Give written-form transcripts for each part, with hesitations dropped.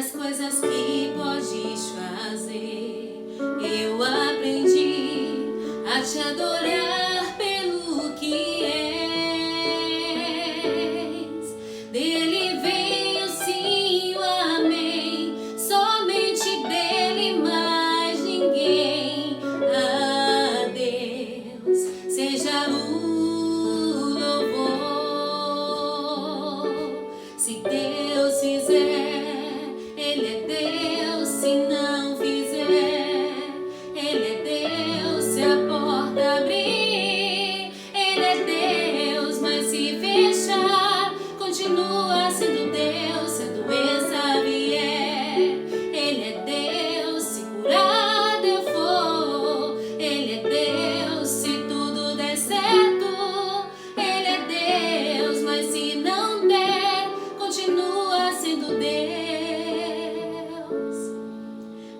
nas coisas que podes fazer. Eu aprendi a te adorar pelo que és. Dele vem o sim, o amém, somente dele, mais ninguém. A Deus seja o louvor. Se Deus fizer, Ele é Deus. Se não fizer, Ele é Deus. Se a porta abrir, Ele é Deus. Mas se fechar, continua sendo Deus. Se a doença vier, Ele é Deus. Se curado eu for, Ele é Deus. Se tudo der certo, Ele é Deus. Mas se não der, continua sendo Deus.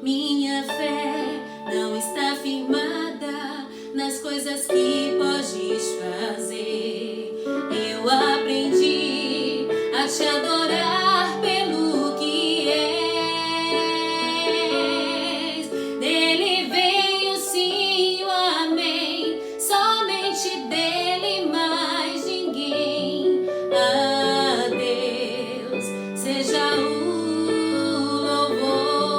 Minha fé não está firmada nas coisas que podes fazer. Eu aprendi a te adorar pelo que és. Dele vem o sim, o amém, somente dele, mais ninguém. A Deus seja o louvor.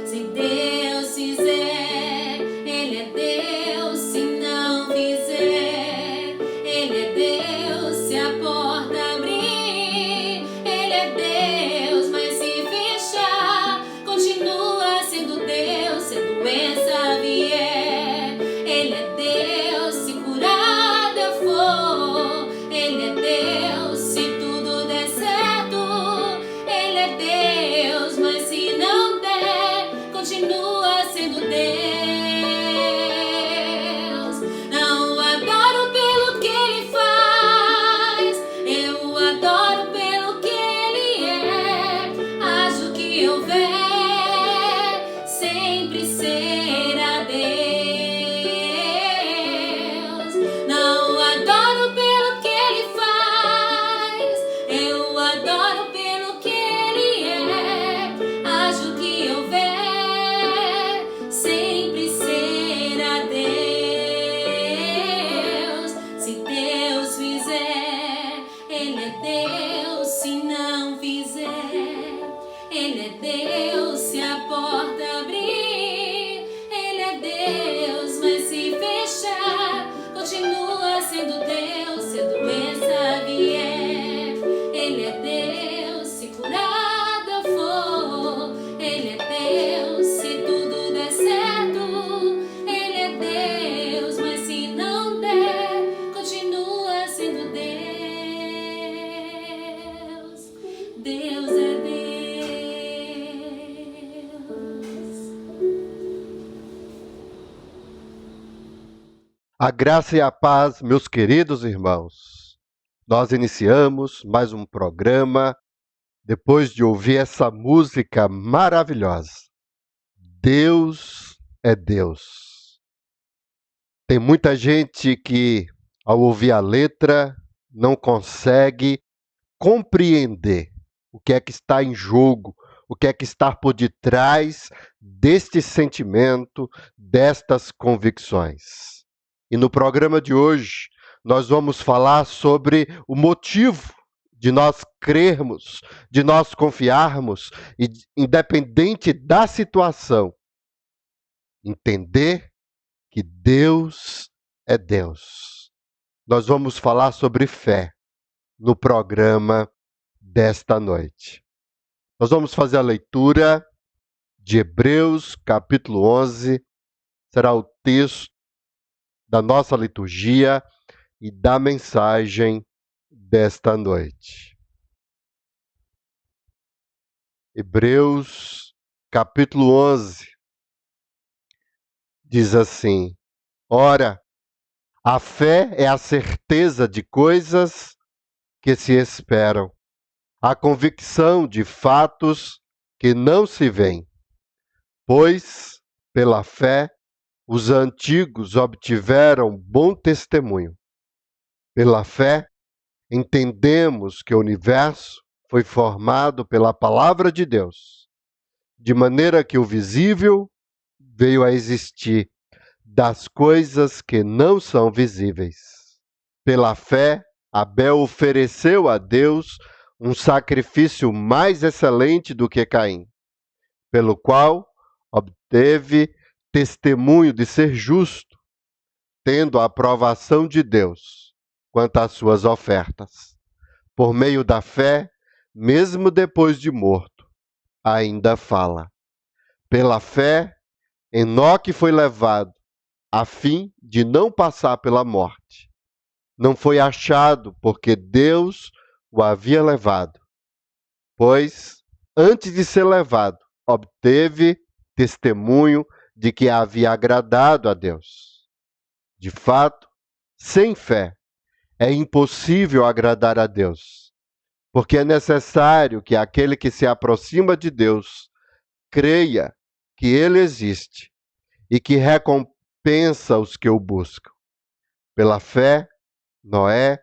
Se Deus fizer, Ele é Deus. Se não fizer, Ele é Deus. Se a porta abrir, Ele é Deus. Mas se fechar, continua sendo Deus. Se a doença vier, Ele é Deus. Se curado eu for, Ele é Deus. Se tudo der certo, Ele é Deus. Mas se não der, continua sendo Deus. Não adoro pelo que Ele faz, eu adoro pelo que Ele é. Acho que houver, sempre será Deus. Não adoro pelo que Ele faz, eu adoro pelo que Ele é. Acho que houver, sempre será Deus. Se Deus fizer, Ele é Deus. Se não fizer, Ele é Deus. Se a porta abrir, Ele é Deus. Mas se fechar, continua sendo Deus. Se a doença vier, Ele é Deus. Se curado eu for, Ele é Deus. Se tudo der certo, Ele é Deus. Mas se não der, continua sendo Deus. Deus é Deus. A graça e a paz, meus queridos irmãos. Nós iniciamos mais um programa depois de ouvir essa música maravilhosa. Deus é Deus. Tem muita gente que, ao ouvir a letra, não consegue compreender o que é que está em jogo, o que é que está por detrás deste sentimento, destas convicções. E no programa de hoje, nós vamos falar sobre o motivo de nós crermos, de nós confiarmos, e independente da situação, entender que Deus é Deus. Nós vamos falar sobre fé no programa desta noite. Nós vamos fazer a leitura de Hebreus, capítulo 11, será o texto da nossa liturgia e da mensagem desta noite. Hebreus, capítulo 11, diz assim: Ora, a fé é a certeza de coisas que se esperam, a convicção de fatos que não se veem. Pois, pela fé, os antigos obtiveram bom testemunho. Pela fé, entendemos que o universo foi formado pela palavra de Deus, de maneira que o visível veio a existir das coisas que não são visíveis. Pela fé, Abel ofereceu a Deus um sacrifício mais excelente do que Caim, pelo qual obteve testemunho de ser justo, tendo a aprovação de Deus quanto às suas ofertas. Por meio da fé, mesmo depois de morto, ainda fala. Pela fé, Enoque foi levado, a fim de não passar pela morte. Não foi achado, porque Deus o havia levado. Pois, antes de ser levado, obteve testemunho de que havia agradado a Deus. De fato, sem fé, é impossível agradar a Deus, porque é necessário que aquele que se aproxima de Deus creia que Ele existe e que recompensa os que o buscam. Pela fé, Noé,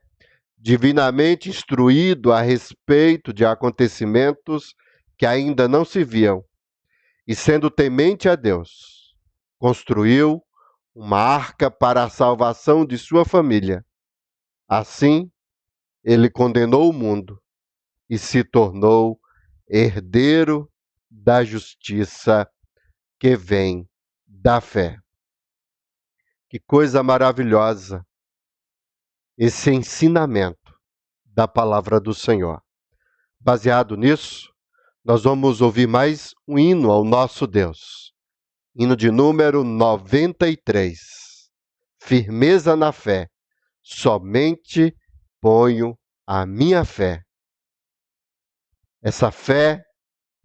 divinamente instruído a respeito de acontecimentos que ainda não se viam, e sendo temente a Deus, construiu uma arca para a salvação de sua família. Assim, ele condenou o mundo e se tornou herdeiro da justiça que vem da fé. Que coisa maravilhosa esse ensinamento da palavra do Senhor. Baseado nisso, nós vamos ouvir mais um hino ao nosso Deus. Hino de número 93. Firmeza na fé. Somente ponho a minha fé. Essa fé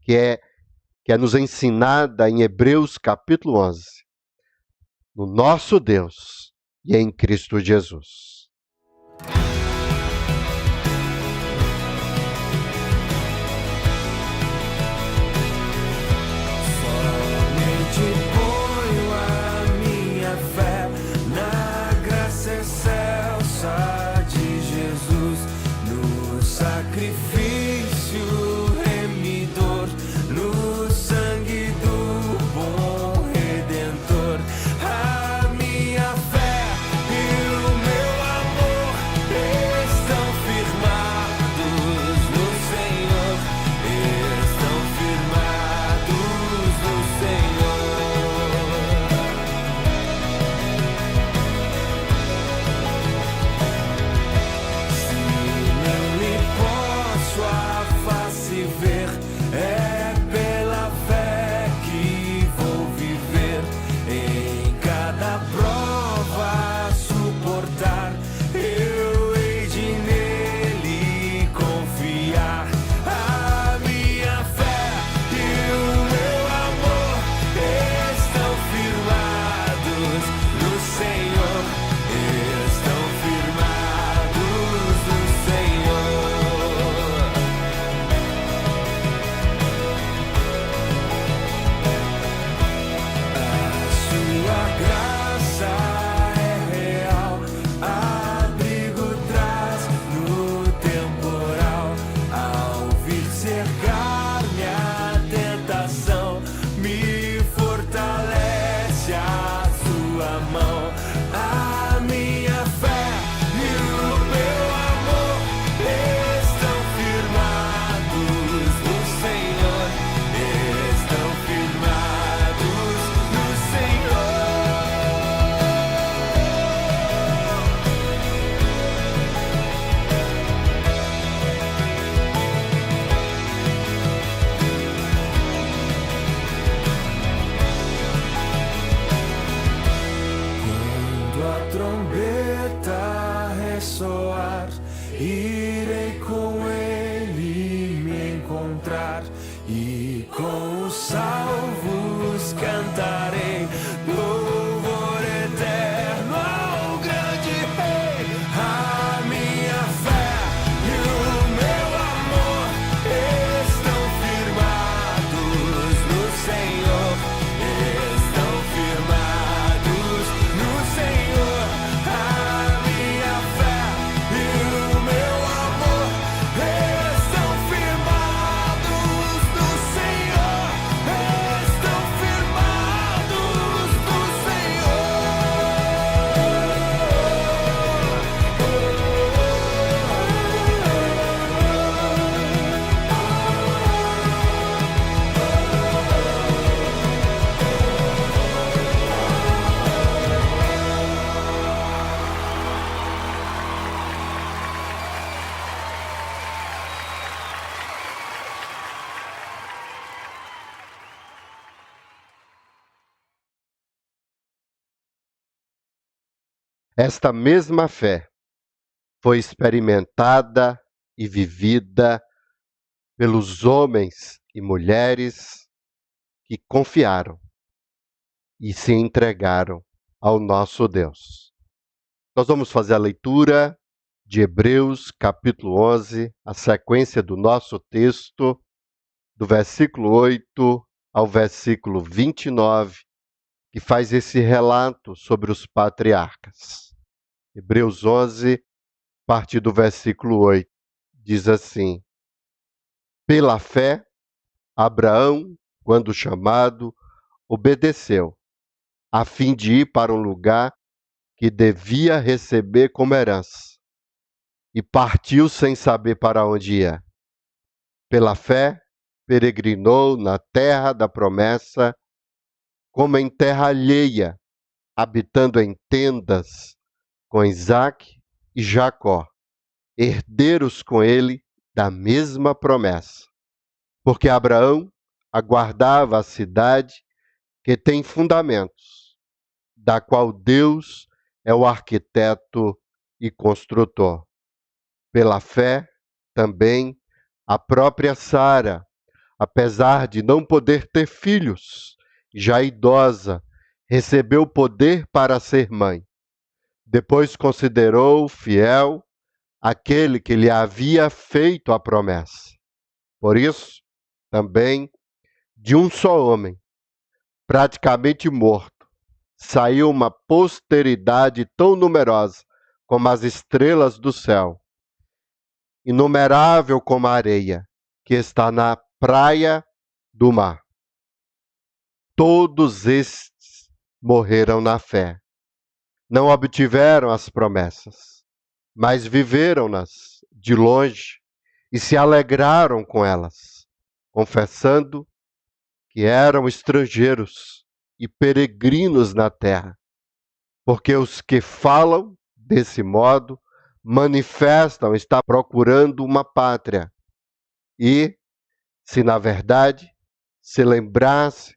que é nos ensinada em Hebreus capítulo 11. No nosso Deus e em Cristo Jesus. Esta mesma fé foi experimentada e vivida pelos homens e mulheres que confiaram e se entregaram ao nosso Deus. Nós vamos fazer a leitura de Hebreus, capítulo 11, a sequência do nosso texto, do versículo 8 ao versículo 29, que faz esse relato sobre os patriarcas. Hebreus 11, a partir do versículo 8, diz assim: Pela fé, Abraão, quando chamado, obedeceu, a fim de ir para um lugar que devia receber como herança, e partiu sem saber para onde ia. Pela fé, peregrinou na terra da promessa, como em terra alheia, habitando em tendas com Isaque e Jacó, herdeiros com ele da mesma promessa. Porque Abraão aguardava a cidade que tem fundamentos, da qual Deus é o arquiteto e construtor. Pela fé, também, a própria Sara, apesar de não poder ter filhos, já idosa, recebeu poder para ser mãe. Depois considerou fiel aquele que lhe havia feito a promessa. Por isso, também, de um só homem, praticamente morto, saiu uma posteridade tão numerosa como as estrelas do céu, inumerável como a areia que está na praia do mar. Todos estes morreram na fé. Não obtiveram as promessas, mas viveram-nas de longe e se alegraram com elas, confessando que eram estrangeiros e peregrinos na terra. Porque os que falam desse modo manifestam estar procurando uma pátria. E, se na verdade se lembrasse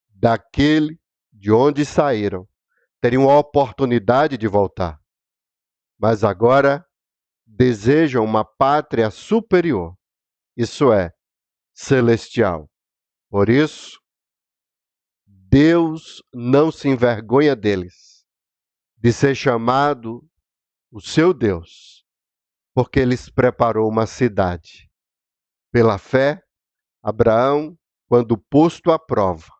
daquele de onde saíram, teriam a oportunidade de voltar. Mas agora desejam uma pátria superior, isso é, celestial. Por isso, Deus não se envergonha deles, de ser chamado o seu Deus, porque lhes preparou uma cidade. Pela fé, Abraão, quando posto à prova,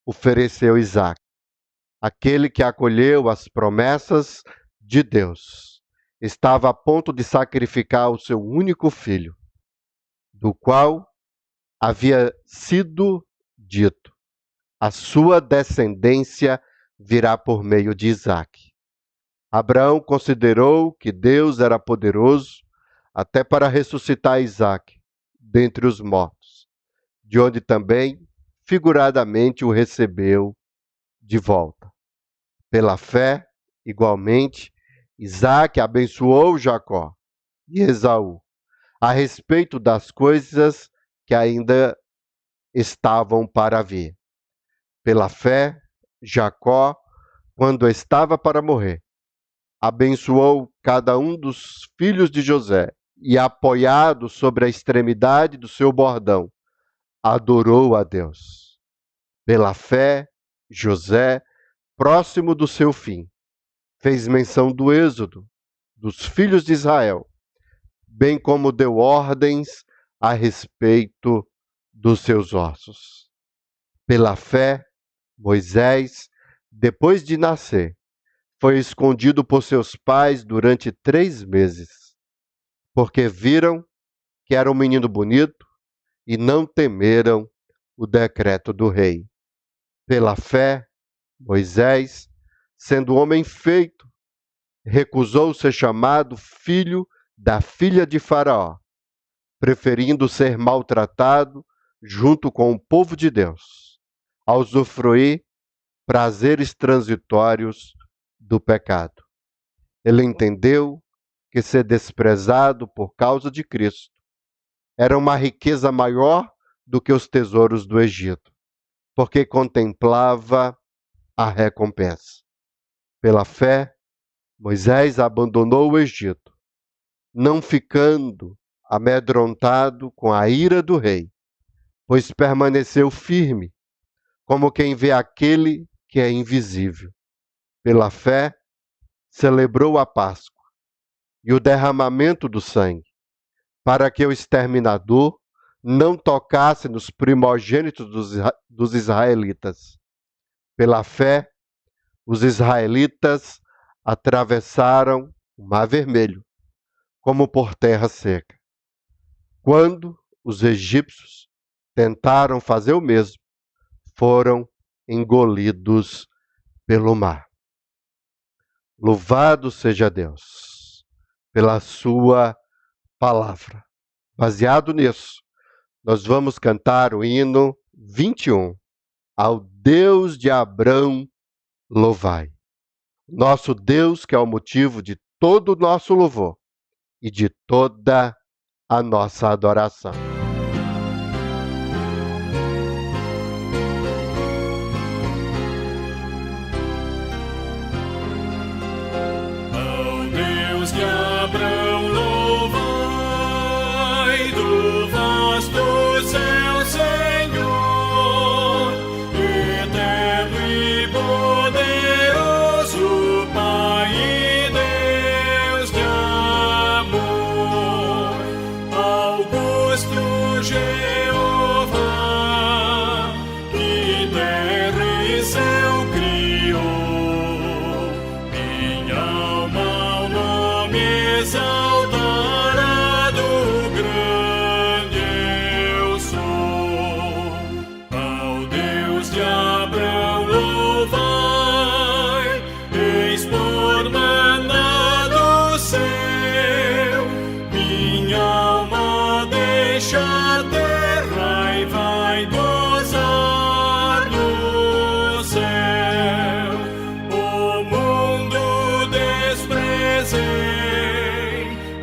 ofereceu Isaque, aquele que acolheu as promessas de Deus. Estava a ponto de sacrificar o seu único filho, do qual havia sido dito: a sua descendência virá por meio de Isaque. Abraão considerou que Deus era poderoso até para ressuscitar Isaque dentre os mortos, de onde também, figuradamente, o recebeu de volta. Pela fé, igualmente, Isaque abençoou Jacó e Esaú a respeito das coisas que ainda estavam para vir. Pela fé, Jacó, quando estava para morrer, abençoou cada um dos filhos de José e, apoiado sobre a extremidade do seu bordão, adorou a Deus. Pela fé, José, próximo do seu fim, fez menção do êxodo dos filhos de Israel, bem como deu ordens a respeito dos seus ossos. Pela fé, Moisés, depois de nascer, foi escondido por seus pais durante 3 meses, porque viram que era um menino bonito e não temeram o decreto do rei. Pela fé, Moisés, sendo homem feito, recusou ser chamado filho da filha de Faraó, preferindo ser maltratado junto com o povo de Deus, a usufruir prazeres transitórios do pecado. Ele entendeu que ser desprezado por causa de Cristo era uma riqueza maior do que os tesouros do Egito, porque contemplava a recompensa. Pela fé, Moisés abandonou o Egito, não ficando amedrontado com a ira do rei, pois permaneceu firme, como quem vê aquele que é invisível. Pela fé, celebrou a Páscoa e o derramamento do sangue, para que o exterminador não tocasse nos primogênitos dos israelitas. Pela fé, os israelitas atravessaram o Mar Vermelho, como por terra seca. Quando os egípcios tentaram fazer o mesmo, foram engolidos pelo mar. Louvado seja Deus pela sua palavra. Baseado nisso, nós vamos cantar o hino 21. Ao Deus de Abrão, louvai. Nosso Deus, que é o motivo de todo o nosso louvor e de toda a nossa adoração. Ao Deus de Abrão, louvai, do vasto céu, Senhor, eterno e poderoso Pai e Deus de amor, augusto Jeová, que terra e céu criou. Minha alma ao nome exaltará, do grande eu sou. Ao Deus de Abrão, louvai, eis por mandado seu, minha alma deixa a terra e vai gozar no céu. O mundo desprezei,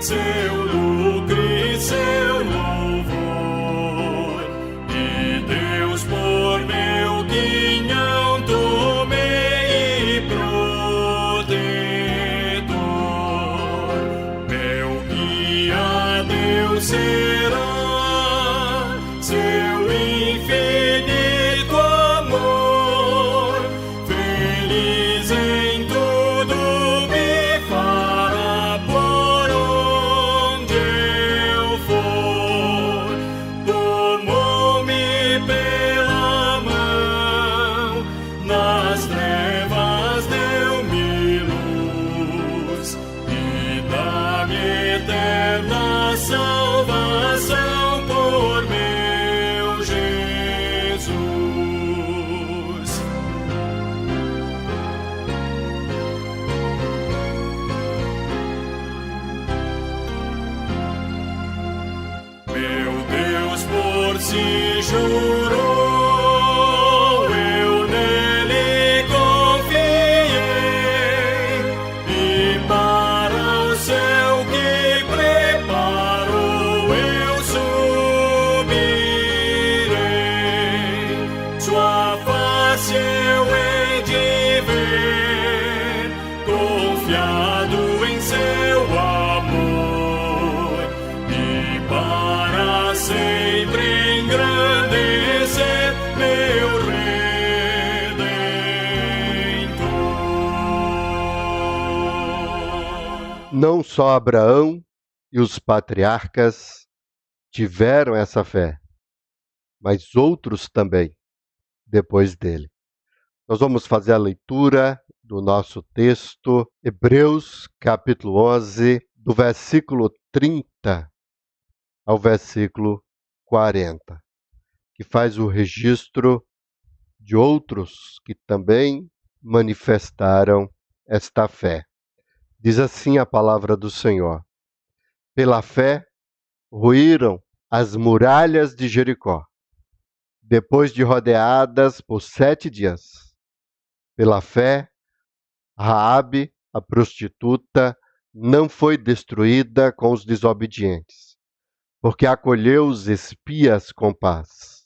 seu lucro e seu louvor, e Deus por meu quinhão tomei e protetor. Meu guia Deus será, seu infinito amor, feliz em tudo me fará por onde eu for. Tomou-me pela mão, nas trevas deu-me luz, e dá-me eterna salvação por meu Jesus. Meu Deus por si jurou, eu nele confiei, e para o céu que preparou eu subirei. Sua face eu hei de ver, confiado em seu amor, e para sempre engrandecer meu Redentor. Não só Abraão e os patriarcas tiveram essa fé, mas outros também, depois dele. Nós vamos fazer a leitura do nosso texto, Hebreus, capítulo 11, do versículo 30 ao versículo 40, que faz o registro de outros que também manifestaram esta fé. Diz assim a palavra do Senhor: pela fé ruíram as muralhas de Jericó, depois de rodeadas por 7 dias. Pela fé, Raabe, a prostituta, não foi destruída com os desobedientes, porque acolheu os espias com paz.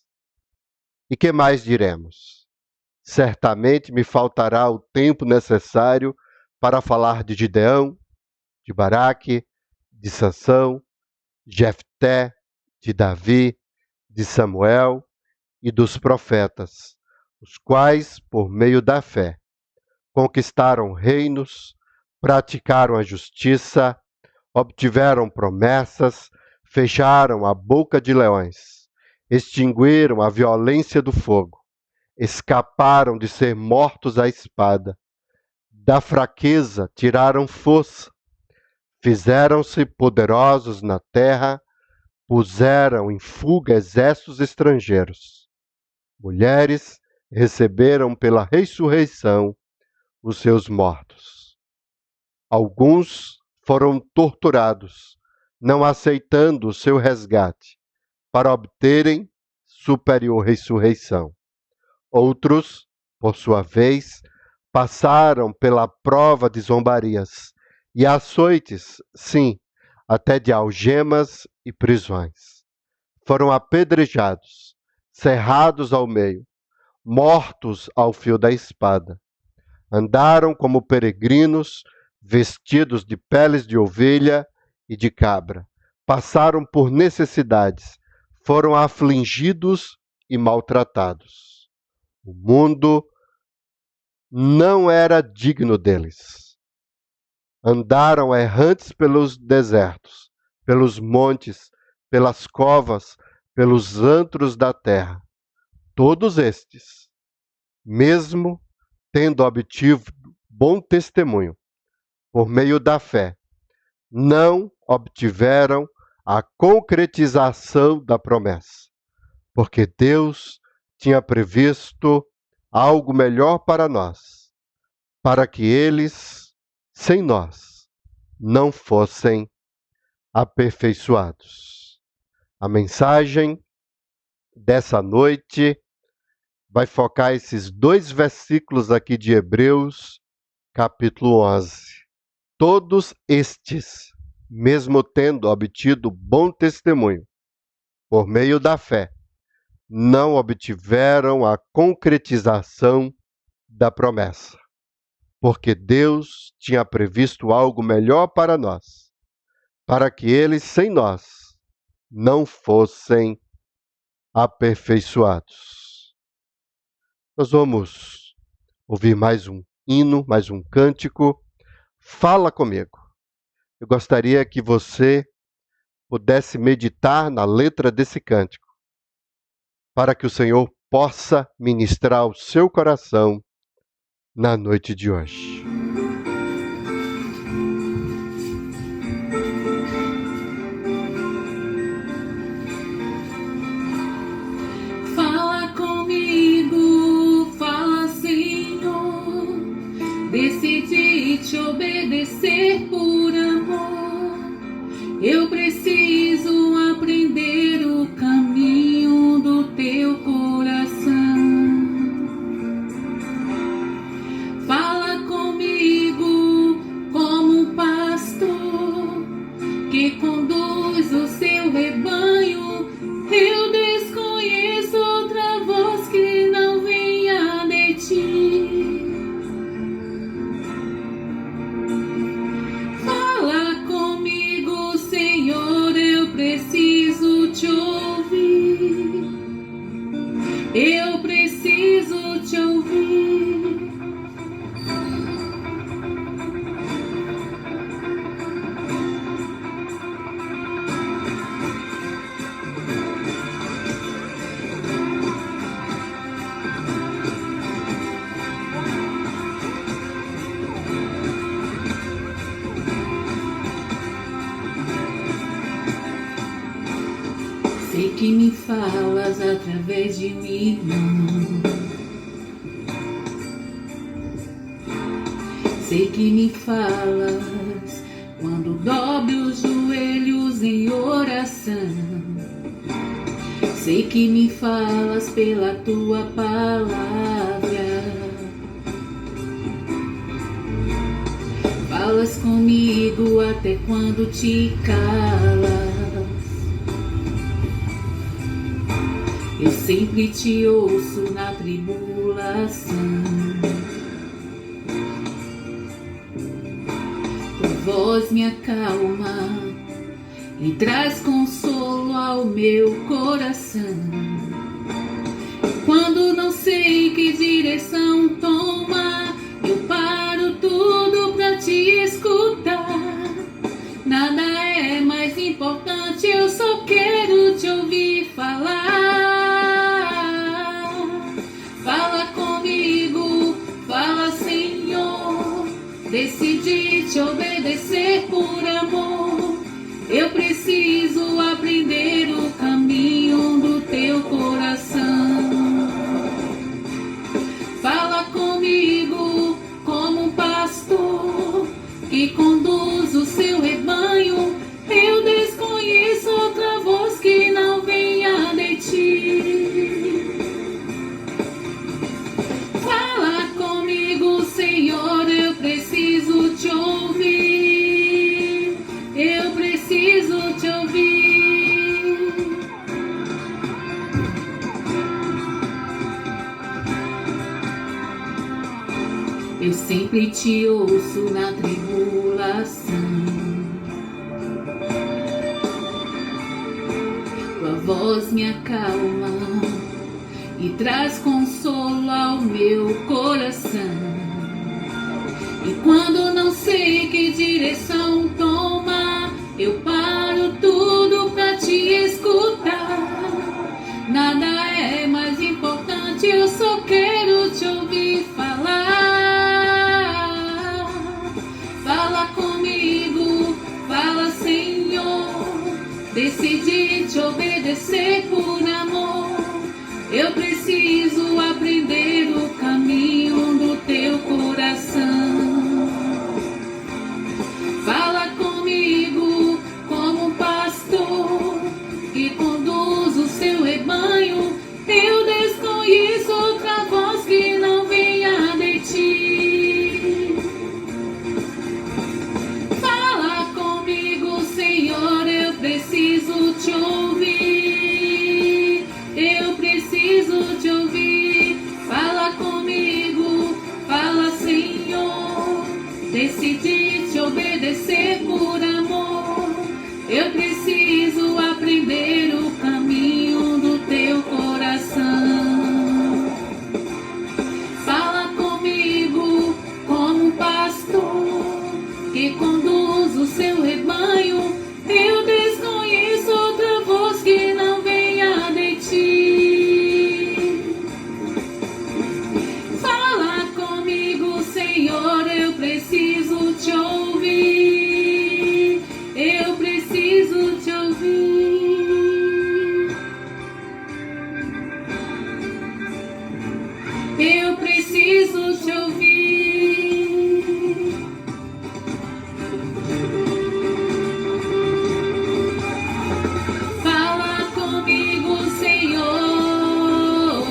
E que mais diremos? Certamente me faltará o tempo necessário para falar de Gideão, de Baraque, de Sansão, Jefté, de Davi, de Samuel e dos profetas, os quais, por meio da fé, conquistaram reinos, praticaram a justiça, obtiveram promessas, fecharam a boca de leões, extinguiram a violência do fogo, escaparam de ser mortos à espada, da fraqueza tiraram força, fizeram-se poderosos na terra, puseram em fuga exércitos estrangeiros. Mulheres receberam pela ressurreição os seus mortos. Alguns foram torturados, não aceitando o seu resgate, para obterem superior ressurreição. Outros, por sua vez, passaram pela prova de zombarias e açoites, sim, até de algemas e prisões. Foram apedrejados, cerrados ao meio, mortos ao fio da espada. Andaram como peregrinos, vestidos de peles de ovelha e de cabra. Passaram por necessidades, foram afligidos e maltratados. O mundo não era digno deles. Andaram errantes pelos desertos, pelos montes, pelas covas, pelos antros da terra. Todos estes, mesmo tendo obtido bom testemunho por meio da fé, não obtiveram a concretização da promessa, porque Deus tinha previsto algo melhor para nós, para que eles, sem nós, não fossem aperfeiçoados. A mensagem dessa noite vai focar esses 2 versículos aqui de Hebreus, capítulo 11. Todos estes, mesmo tendo obtido bom testemunho por meio da fé, não obtiveram a concretização da promessa, porque Deus tinha previsto algo melhor para nós, para que eles, sem nós, não fossem aperfeiçoados. Nós vamos ouvir mais um hino, mais um cântico. Fala comigo. Eu gostaria que você pudesse meditar na letra desse cântico, para que o Senhor possa ministrar ao seu coração na noite de hoje. Fala comigo, fala, Senhor. Decidi te obedecer por amor. Eu preciso aprender o caminho do teu coração. Fala comigo como um pastor que conduz o seu rebanho. Eu desconheço outra voz que não venha de ti. Fala comigo, Senhor, eu preciso te ouvir. Eu preciso te ouvir. Sei que me falas através de um irmão. Sei que me falas quando dobro os joelhos em oração. Sei que me falas pela tua palavra. Falas comigo até quando te calas. Eu sempre te ouço na tribulação. voz me acalma e traz consolo ao meu coração. Quando não sei que direção tomar, eu paro tudo pra te escutar. Nada é mais importante, eu só quero te ouvir falar. Fala comigo, fala, Senhor. Decidi te obedecer por amor. Eu preciso aprender o caminho do teu coração. Fala comigo como um pastor que conduz o seu rebanho. Eu desconheço outra voz que não venha de ti. Fala comigo, Senhor, eu preciso te ouvir. Eu preciso te ouvir. Eu sempre te ouço na tribulação. Tua voz me acalma e traz consolo ao meu coração. E quando não sei que direção tomar, eu paro tudo pra te escutar. Nada é mais importante, eu só quero te ouvir falar. Fala comigo, fala, Senhor. Decidi te obedecer por amor. Eu preciso aprender o caminho do teu coração. Fala comigo como um pastor que conduz o seu rebanho. Eu desconheço outra voz que não venha de ti. Fala comigo, Senhor, eu preciso te ouvir. Eu preciso te ouvir. Fala comigo, fala, Senhor. Decidi te obedecer por amor. Eu preciso aprender o caminho do teu coração. Fala comigo como um pastor que conduz o seu rebanho. Eu desconheço outra voz que não venha de ti. Fala comigo, Senhor, eu preciso te ouvir. Eu preciso te ouvir. Eu preciso te ouvir. Fala comigo, Senhor.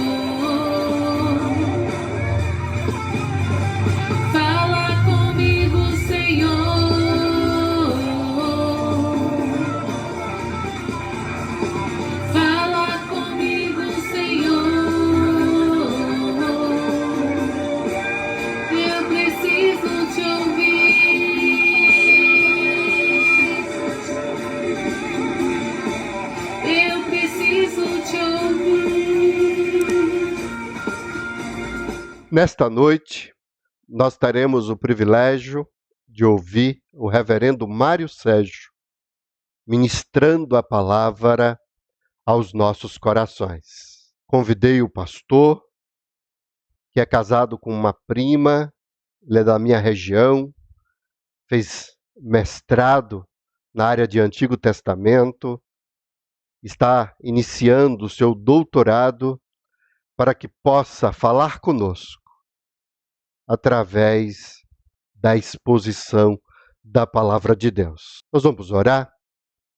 Fala comigo, Senhor. Fala comigo, Senhor. Eu preciso te ouvir. Eu preciso te ouvir. Nesta noite, nós teremos o privilégio de ouvir o reverendo Mário Sérgio ministrando a palavra aos nossos corações. Convidei o pastor, que é casado com uma prima, ele é da minha região, fez mestrado na área de Antigo Testamento, está iniciando o seu doutorado para que possa falar conosco através da exposição da palavra de Deus. Nós vamos orar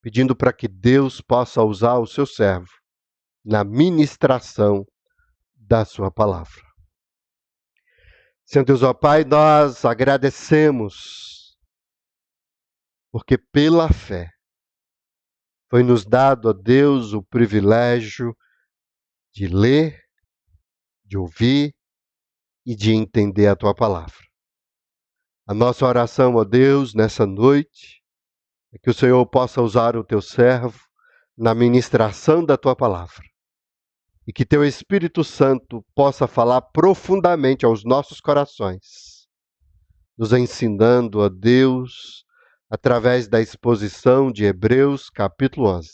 pedindo para que Deus possa usar o seu servo na ministração da sua palavra. Senhor Deus, ó Pai, nós agradecemos, porque pela fé foi nos dado a Deus o privilégio de ler, de ouvir e de entender a Tua palavra. A nossa oração, ó Deus, nessa noite, é que o Senhor possa usar o teu servo na ministração da tua palavra. E que teu Espírito Santo possa falar profundamente aos nossos corações, nos ensinando, ó Deus, através da exposição de Hebreus, capítulo 11.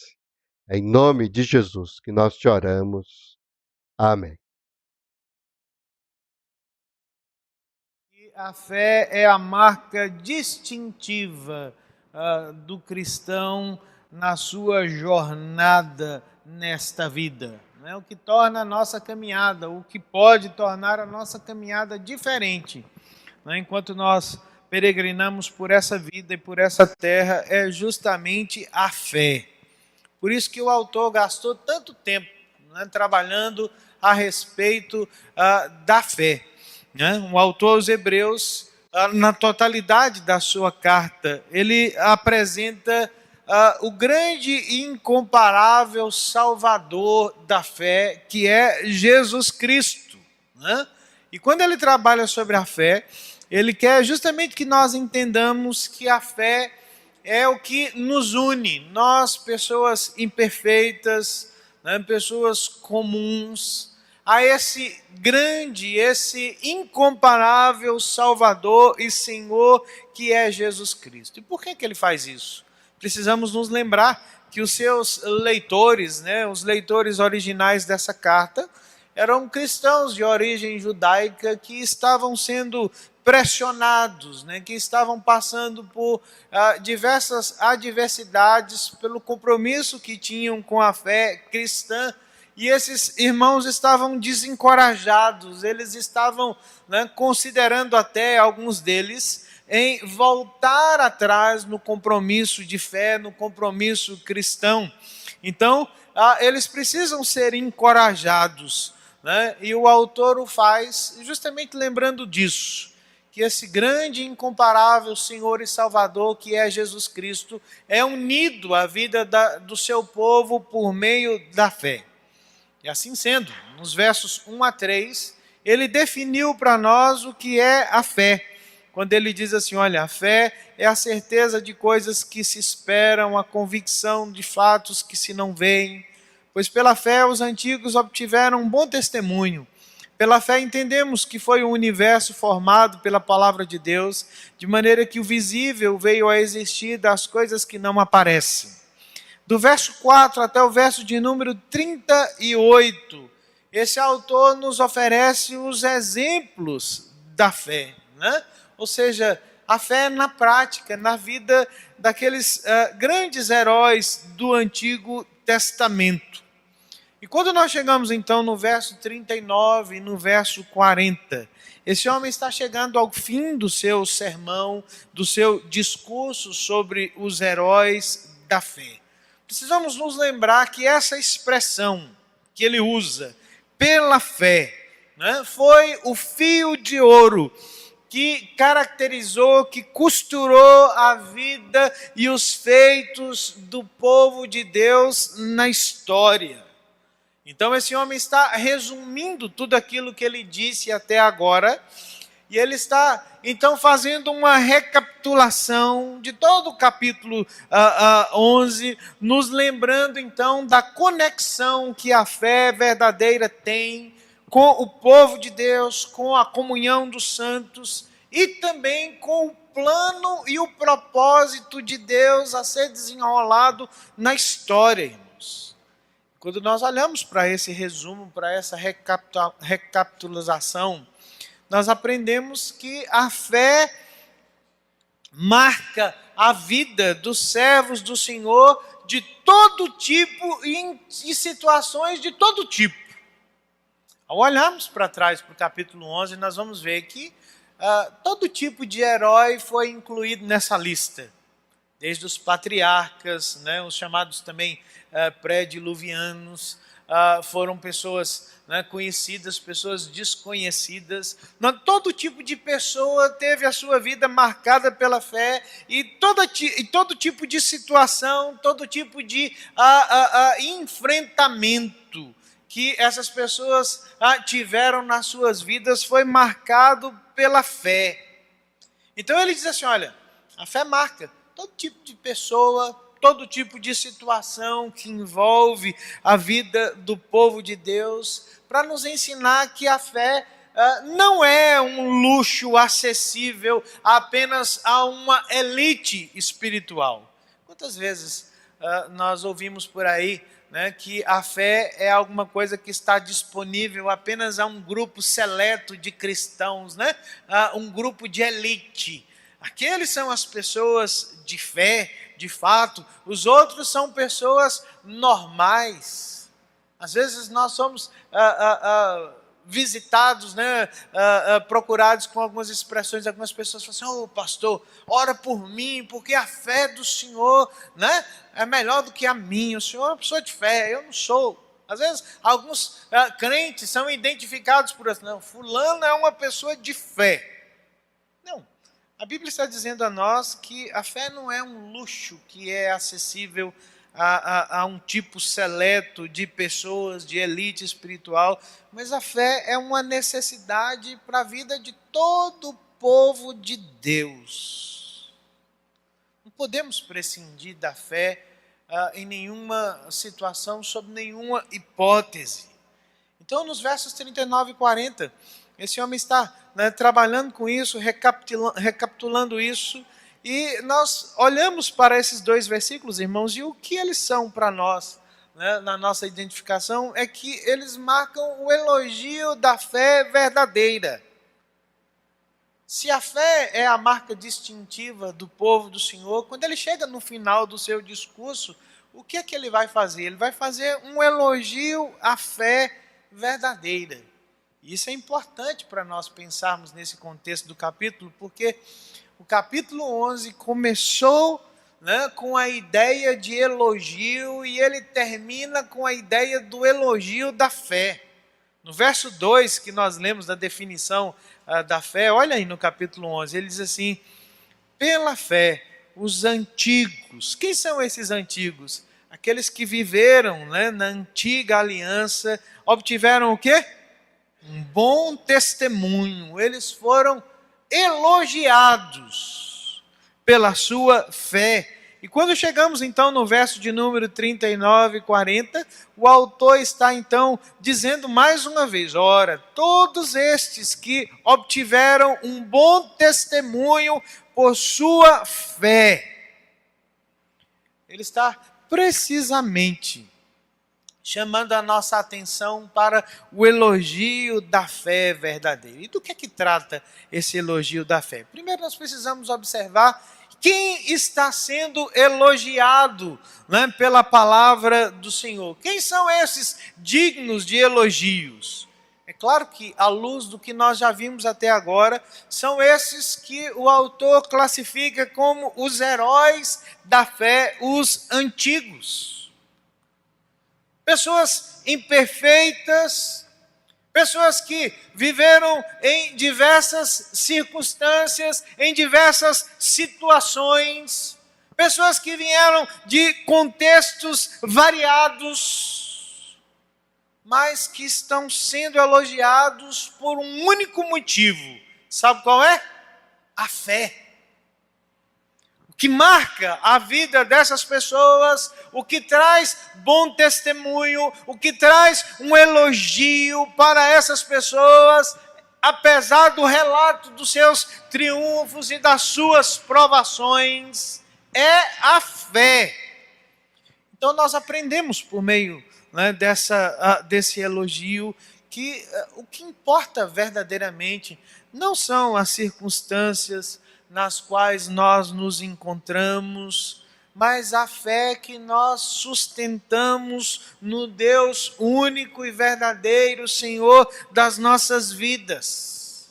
É em nome de Jesus que nós te oramos. Amém. A fé é a marca distintiva do cristão na sua jornada nesta vida. Né? O que torna a nossa caminhada, o que pode tornar a nossa caminhada diferente. Né? Enquanto nós peregrinamos por essa vida e por essa terra, é justamente a fé. Por isso que o autor gastou tanto tempo, né, trabalhando a respeito da fé. O autor aos Hebreus, na totalidade da sua carta, ele apresenta o grande e incomparável Salvador da fé, que é Jesus Cristo. E quando ele trabalha sobre a fé, ele quer justamente que nós entendamos que a fé é o que nos une, nós, pessoas imperfeitas, pessoas comuns, a esse grande, esse incomparável Salvador e Senhor que é Jesus Cristo. E por que ele faz isso? Precisamos nos lembrar que os seus leitores, os leitores originais dessa carta, eram cristãos de origem judaica que estavam sendo pressionados, que estavam passando por diversas adversidades pelo compromisso que tinham com a fé cristã. E esses irmãos estavam desencorajados, eles estavam considerando até, alguns deles, em voltar atrás no compromisso de fé, no compromisso cristão. Então, eles precisam ser encorajados, e o autor o faz justamente lembrando disso, que esse grande e incomparável Senhor e Salvador que é Jesus Cristo é unido à vida do seu povo por meio da fé. E assim sendo, nos versos 1 a 3, ele definiu para nós o que é a fé. Quando ele diz assim, olha, a fé é a certeza de coisas que se esperam, a convicção de fatos que se não veem. Pois pela fé os antigos obtiveram um bom testemunho. Pela fé entendemos que foi um universo formado pela palavra de Deus, de maneira que o visível veio a existir das coisas que não aparecem. Do verso 4 até o verso de número 38, esse autor nos oferece os exemplos da fé, Ou seja, a fé na prática, na vida daqueles grandes heróis do Antigo Testamento. E quando nós chegamos então no verso 39 e no verso 40, esse homem está chegando ao fim do seu sermão, do seu discurso sobre os heróis da fé. Precisamos nos lembrar que essa expressão que ele usa, pela fé, foi o fio de ouro que caracterizou, que costurou a vida e os feitos do povo de Deus na história. Então esse homem está resumindo tudo aquilo que ele disse até agora, e ele está então fazendo uma recapitulação de todo o capítulo 11, nos lembrando então da conexão que a fé verdadeira tem com o povo de Deus, com a comunhão dos santos e também com o plano e o propósito de Deus a ser desenrolado na história, irmãos. Quando nós olhamos para esse resumo, para essa recapitulação, nós aprendemos que a fé marca a vida dos servos do Senhor de todo tipo e em situações de todo tipo. Ao olharmos para trás, para o capítulo 11, nós vamos ver que todo tipo de herói foi incluído nessa lista. Desde os patriarcas, os chamados também pré-diluvianos, foram pessoas conhecidas, pessoas desconhecidas. Todo tipo de pessoa teve a sua vida marcada pela fé, e todo tipo de situação, todo tipo de enfrentamento que essas pessoas tiveram nas suas vidas foi marcado pela fé. Então ele diz assim, olha, a fé marca todo tipo de pessoa, todo tipo de situação que envolve a vida do povo de Deus, para nos ensinar que a fé não é um luxo acessível apenas a uma elite espiritual. Quantas vezes nós ouvimos por aí, né, que a fé é alguma coisa que está disponível apenas a um grupo seleto de cristãos, né? A um grupo de elite. Aqueles são as pessoas de fé, de fato. Os outros são pessoas normais. Às vezes nós somos visitados, né, procurados com algumas expressões. Algumas pessoas falam assim, pastor, ora por mim, porque a fé do senhor, né, é melhor do que a minha. O senhor é uma pessoa de fé, eu não sou. Às vezes alguns crentes são identificados por assim, não, fulano é uma pessoa de fé. Não, a Bíblia está dizendo a nós que a fé não é um luxo que é acessível a um tipo seleto de pessoas, de elite espiritual, mas a fé é uma necessidade para a vida de todo o povo de Deus. Não podemos prescindir da fé em nenhuma situação, sob nenhuma hipótese. Então, nos versos 39 e 40, esse homem está, né, trabalhando com isso, recapitulando isso, e nós olhamos para esses dois versículos, irmãos, e o que eles são para nós, né, na nossa identificação, é que eles marcam o elogio da fé verdadeira. Se a fé é a marca distintiva do povo do Senhor, quando ele chega no final do seu discurso, o que é que ele vai fazer? Ele vai fazer um elogio à fé verdadeira. Isso é importante para nós pensarmos nesse contexto do capítulo, porque o capítulo 11 começou, né, com a ideia de elogio e ele termina com a ideia do elogio da fé. No verso 2, que nós lemos da definição da fé, olha aí no capítulo 11, ele diz assim, pela fé, os antigos. Quem são esses antigos? Aqueles que viveram, né, na antiga aliança, obtiveram o quê? Um bom testemunho. Eles foram elogiados pela sua fé. E quando chegamos então no verso de número 39 e 40, o autor está então dizendo mais uma vez, ora, todos estes que obtiveram um bom testemunho por sua fé. Ele está precisamente chamando a nossa atenção para o elogio da fé verdadeira. E do que trata esse elogio da fé? Primeiro nós precisamos observar quem está sendo elogiado, né, pela palavra do Senhor. Quem são esses dignos de elogios? É claro que, à luz do que nós já vimos até agora, são esses que o autor classifica como os heróis da fé, os antigos. Pessoas imperfeitas, pessoas que viveram em diversas circunstâncias, em diversas situações, pessoas que vieram de contextos variados, mas que estão sendo elogiados por um único motivo. Sabe qual é? A fé. O que marca a vida dessas pessoas, o que traz bom testemunho, o que traz um elogio para essas pessoas, apesar do relato dos seus triunfos e das suas provações, é a fé. Então nós aprendemos por meio, né, desse elogio que o que importa verdadeiramente não são as circunstâncias nas quais nós nos encontramos, mas a fé que nós sustentamos no Deus único e verdadeiro, Senhor das nossas vidas.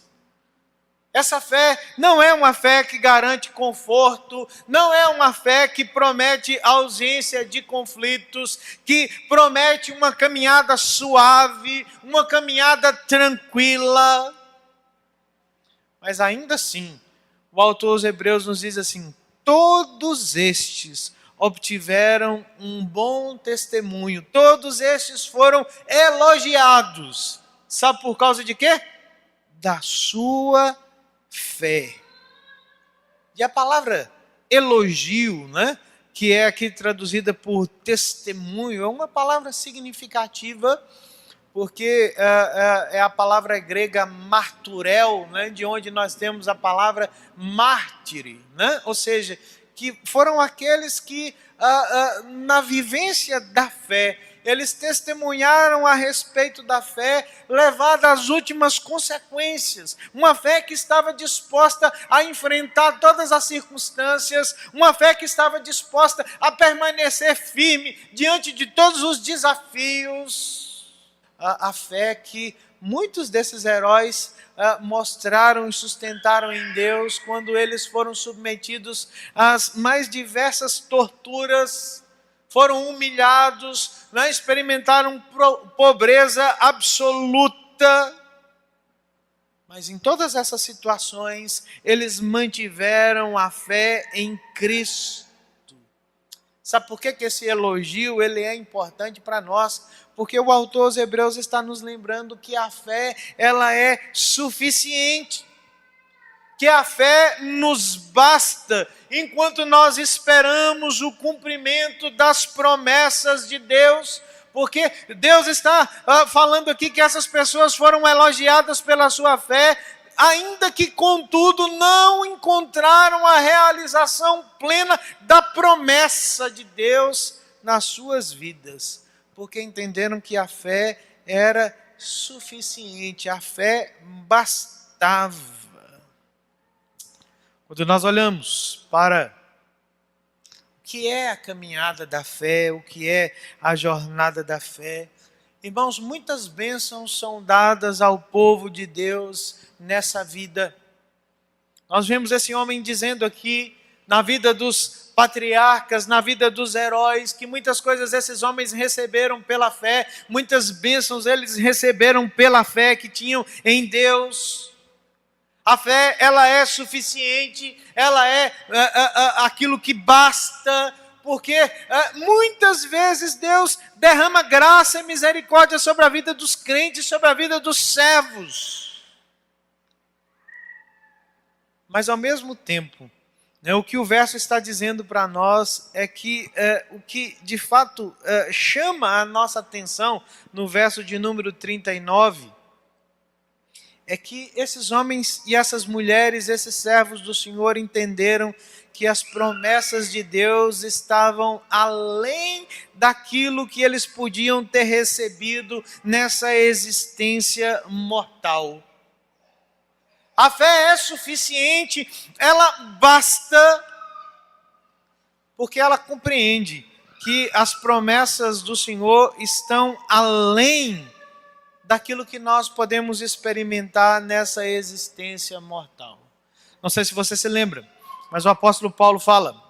Essa fé não é uma fé que garante conforto, não é uma fé que promete ausência de conflitos, que promete uma caminhada suave, uma caminhada tranquila. Mas ainda assim, o autor aos Hebreus nos diz assim, todos estes obtiveram um bom testemunho, todos estes foram elogiados. Sabe por causa de quê? Da sua fé. E a palavra elogio, né, que é aqui traduzida por testemunho, é uma palavra significativa, porque é a palavra grega marturel, né, de onde nós temos a palavra mártire, né, ou seja, que foram aqueles que, na vivência da fé, eles testemunharam a respeito da fé, levada às últimas consequências. Uma fé que estava disposta a enfrentar todas as circunstâncias, uma fé que estava disposta a permanecer firme diante de todos os desafios. A fé que muitos desses heróis mostraram e sustentaram em Deus quando eles foram submetidos às mais diversas torturas, foram humilhados, né, experimentaram pobreza absoluta. Mas em todas essas situações, eles mantiveram a fé em Cristo. Sabe por que esse elogio ele é importante para nós? Porque o autor aos Hebreus está nos lembrando que a fé ela é suficiente. Que a fé nos basta enquanto nós esperamos o cumprimento das promessas de Deus, porque Deus está falando aqui que essas pessoas foram elogiadas pela sua fé, ainda que contudo não encontraram a realização plena da promessa de Deus nas suas vidas, porque entenderam que a fé era suficiente, a fé bastava. Quando nós olhamos para o que é a caminhada da fé, o que é a jornada da fé, irmãos, muitas bênçãos são dadas ao povo de Deus nessa vida. Nós vemos esse homem dizendo aqui, na vida dos patriarcas, na vida dos heróis, que muitas coisas esses homens receberam pela fé, muitas bênçãos eles receberam pela fé que tinham em Deus. A fé, ela é suficiente, ela é aquilo que basta, porque muitas vezes Deus derrama graça e misericórdia sobre a vida dos crentes, sobre a vida dos servos. Mas ao mesmo tempo, o que o verso está dizendo para nós é que o que de fato chama a nossa atenção no verso de número 39, é que esses homens e essas mulheres, esses servos do Senhor entenderam que as promessas de Deus estavam além daquilo que eles podiam ter recebido nessa existência mortal. A fé é suficiente, ela basta, porque ela compreende que as promessas do Senhor estão além daquilo que nós podemos experimentar nessa existência mortal. Não sei se você se lembra, mas o apóstolo Paulo fala,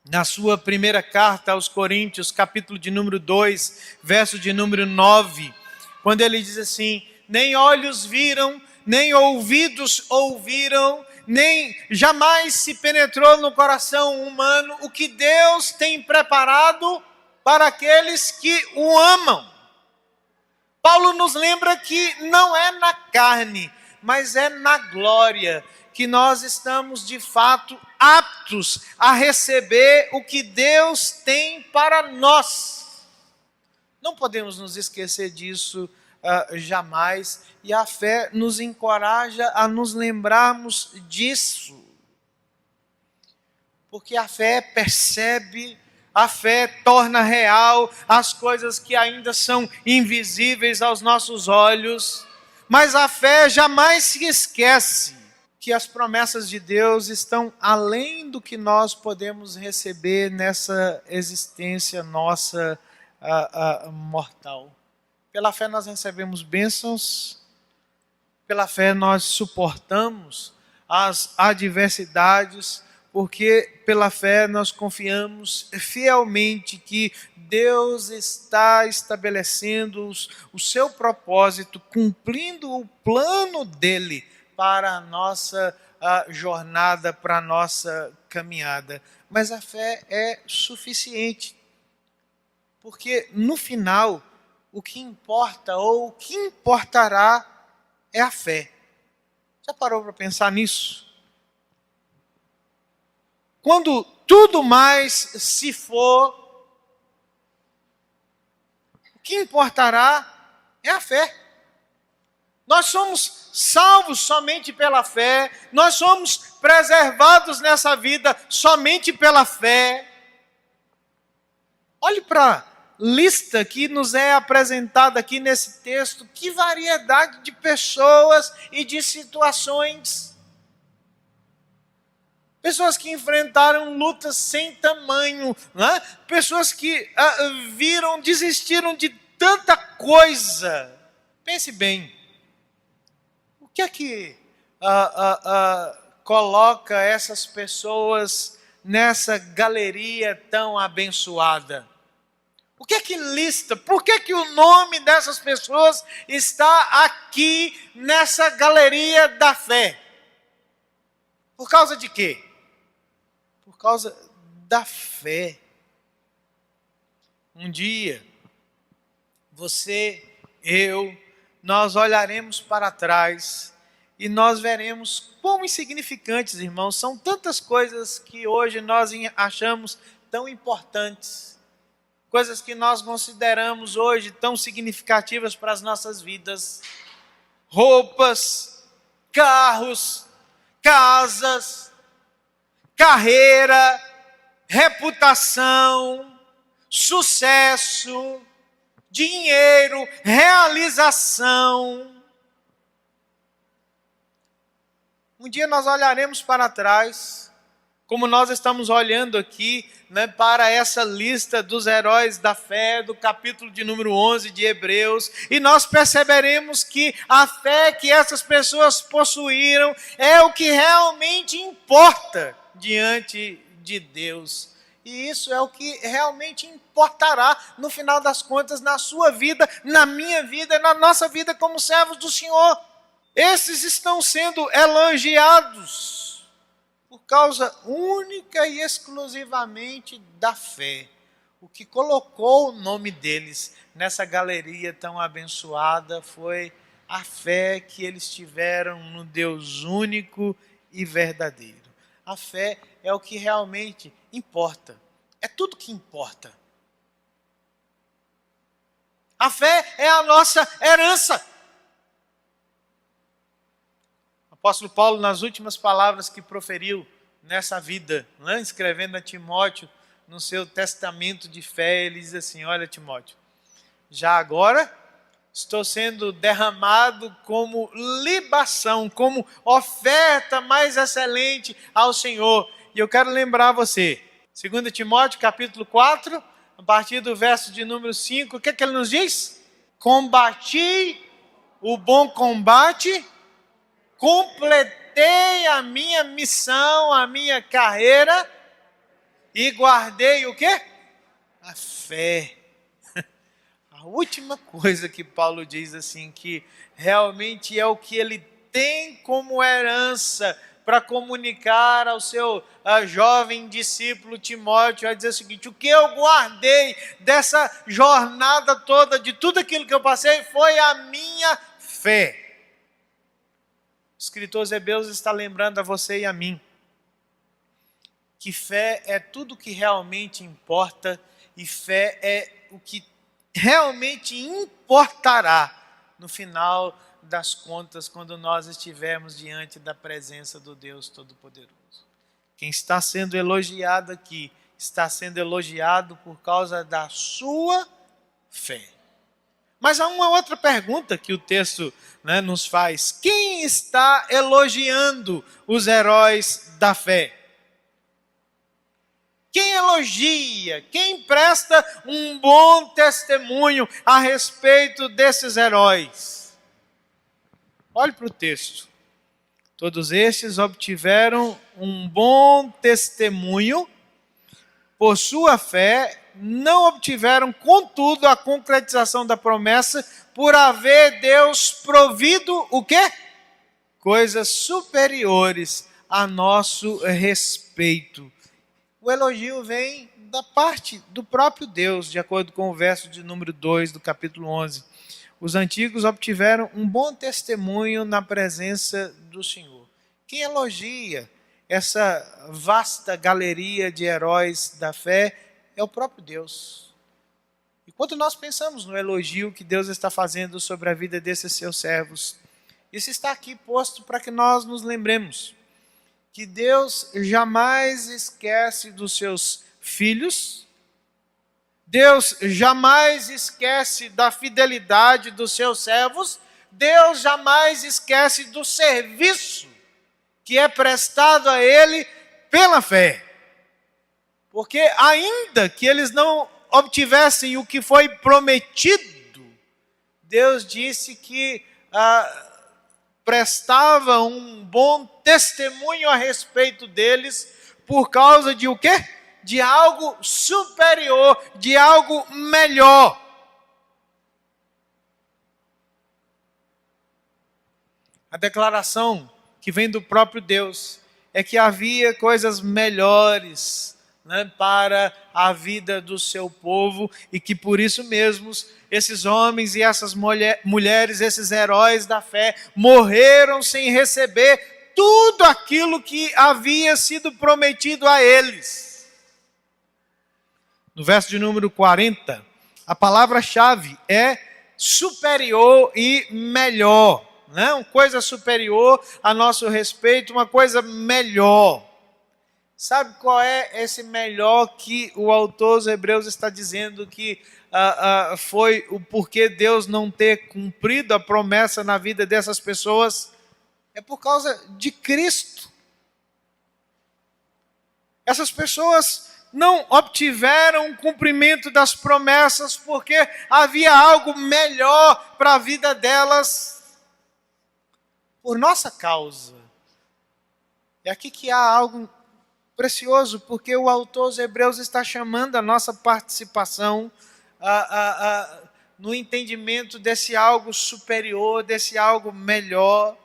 na sua primeira carta aos Coríntios, capítulo de número 2, verso de número 9, quando ele diz assim, nem olhos viram, nem ouvidos ouviram, nem jamais se penetrou no coração humano o que Deus tem preparado para aqueles que o amam. Paulo nos lembra que não é na carne, mas é na glória, que nós estamos de fato aptos a receber o que Deus tem para nós. Não podemos nos esquecer disso jamais, e a fé nos encoraja a nos lembrarmos disso. Porque a fé percebe, a fé torna real as coisas que ainda são invisíveis aos nossos olhos, mas a fé jamais se esquece que as promessas de Deus estão além do que nós podemos receber nessa existência nossa mortal. Pela fé nós recebemos bênçãos, pela fé nós suportamos as adversidades, porque pela fé nós confiamos fielmente que Deus está estabelecendo o seu propósito, cumprindo o plano dele para a nossa jornada, para a nossa caminhada. Mas a fé é suficiente, porque no final o que importa ou o que importará é a fé. Já parou para pensar nisso? quando tudo mais se for, o que importará é a fé. Nós somos salvos somente pela fé, nós somos preservados nessa vida somente pela fé. Olhe para a lista que nos é apresentada aqui nesse texto, que variedade de pessoas e de situações. Pessoas que enfrentaram lutas sem tamanho, né? Pessoas que desistiram de tanta coisa. Pense bem, o que é que coloca essas pessoas nessa galeria tão abençoada? O que é que lista? Por que que o nome dessas pessoas está aqui nessa galeria da fé? Por causa de quê? Por causa da fé. Um dia, você, eu, nós olharemos para trás e nós veremos quão insignificantes, irmãos, são tantas coisas que hoje nós achamos tão importantes, coisas que nós consideramos hoje tão significativas para as nossas vidas, roupas, carros, casas, carreira, reputação, sucesso, dinheiro, realização. Um dia nós olharemos para trás, como nós estamos olhando aqui, né, para essa lista dos heróis da fé, do capítulo de número 11 de Hebreus, e nós perceberemos que a fé que essas pessoas possuíram é o que realmente importa diante de Deus. E isso é o que realmente importará, no final das contas, na sua vida, na minha vida, na nossa vida como servos do Senhor. Esses estão sendo elogiados por causa única e exclusivamente da fé. O que colocou o nome deles nessa galeria tão abençoada foi a fé que eles tiveram no Deus único e verdadeiro. A fé é o que realmente importa. É tudo que importa. A fé é a nossa herança. O apóstolo Paulo, nas últimas palavras que proferiu nessa vida, né, escrevendo a Timóteo, no seu testamento de fé, ele diz assim: olha, Timóteo, já agora estou sendo derramado como libação, como oferta mais excelente ao Senhor. E eu quero lembrar você, 2 Timóteo capítulo 4, a partir do verso de número 5, o que é que ele nos diz? Combati o bom combate, completei a minha missão, a minha carreira e guardei o quê? A fé. A última coisa que Paulo diz assim, que realmente é o que ele tem como herança para comunicar ao seu jovem discípulo Timóteo, vai dizer o seguinte: o que eu guardei dessa jornada toda, de tudo aquilo que eu passei, foi a minha fé. O escritor aos Hebreus está lembrando a você e a mim que fé é tudo que realmente importa, e fé é o que realmente importará no final das contas, quando nós estivermos diante da presença do Deus Todo-Poderoso. Quem está sendo elogiado aqui, está sendo elogiado por causa da sua fé. Mas há uma outra pergunta que o texto, né, nos faz: quem está elogiando os heróis da fé? Quem elogia, quem presta um bom testemunho a respeito desses heróis? Olhe para o texto. Todos estes obtiveram um bom testemunho por sua fé, não obtiveram, contudo, a concretização da promessa, por haver Deus provido o quê? Coisas superiores a nosso respeito. O elogio vem da parte do próprio Deus, de acordo com o verso de número 2 do capítulo 11. Os antigos obtiveram um bom testemunho na presença do Senhor. Quem elogia essa vasta galeria de heróis da fé é o próprio Deus. E quando nós pensamos no elogio que Deus está fazendo sobre a vida desses seus servos, isso está aqui posto para que nós nos lembremos que Deus jamais esquece dos seus filhos, Deus jamais esquece da fidelidade dos seus servos, Deus jamais esquece do serviço que é prestado a Ele pela fé. Porque ainda que eles não obtivessem o que foi prometido, Deus disse que prestava um bom testemunho a respeito deles por causa de o quê? De algo superior, de algo melhor. A declaração que vem do próprio Deus é que havia coisas melhores, né, para a vida do seu povo e que por isso mesmo esses homens e essas mulheres, esses heróis da fé, morreram sem receber tudo aquilo que havia sido prometido a eles. No verso de número 40, a palavra-chave é superior e melhor. Né? Uma coisa superior a nosso respeito, uma coisa melhor. Sabe qual é esse melhor que o autor dos Hebreus está dizendo que foi o porquê Deus não ter cumprido a promessa na vida dessas pessoas? É por causa de Cristo. Essas pessoas não obtiveram o cumprimento das promessas porque havia algo melhor para a vida delas por nossa causa. É aqui que há algo precioso, porque o autor dos Hebreus está chamando a nossa participação no entendimento desse algo superior, desse algo melhor.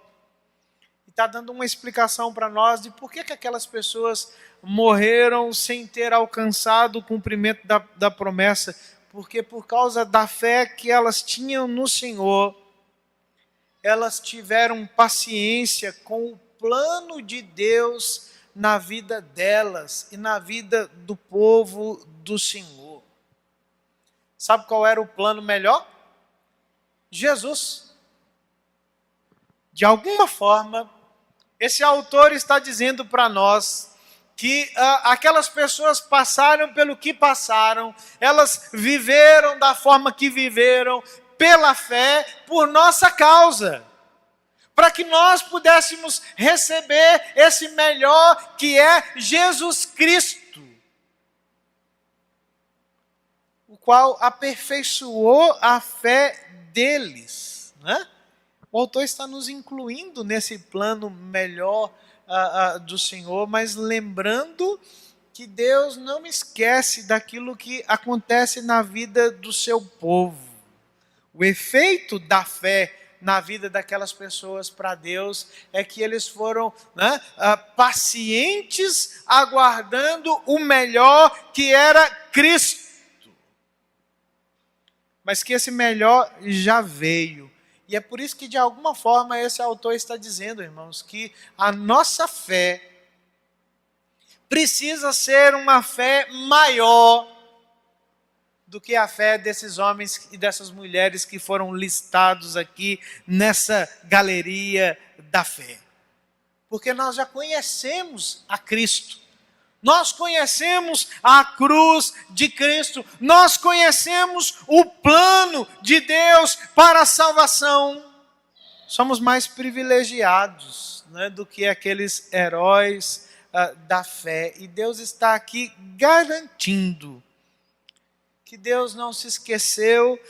E está dando uma explicação para nós de por que aquelas pessoas morreram sem ter alcançado o cumprimento da promessa. Porque por causa da fé que elas tinham no Senhor, elas tiveram paciência com o plano de Deus na vida delas e na vida do povo do Senhor. Sabe qual era o plano melhor? Jesus. De alguma forma, esse autor está dizendo para nós que aquelas pessoas passaram pelo que passaram, elas viveram da forma que viveram, pela fé, por nossa causa, para que nós pudéssemos receber esse melhor que é Jesus Cristo, o qual aperfeiçoou a fé deles, né? O autor está nos incluindo nesse plano melhor do Senhor, mas lembrando que Deus não esquece daquilo que acontece na vida do seu povo. O efeito da fé na vida daquelas pessoas para Deus é que eles foram, né, pacientes, aguardando o melhor que era Cristo. Mas que esse melhor já veio. E é por isso que de alguma forma esse autor está dizendo, irmãos, que a nossa fé precisa ser uma fé maior do que a fé desses homens e dessas mulheres que foram listados aqui nessa galeria da fé. Porque nós já conhecemos a Cristo, nós conhecemos a cruz de Cristo, nós conhecemos o plano de Deus para a salvação. Somos mais privilegiados, né, do que aqueles heróis da fé. E Deus está aqui garantindo que Deus não se esqueceu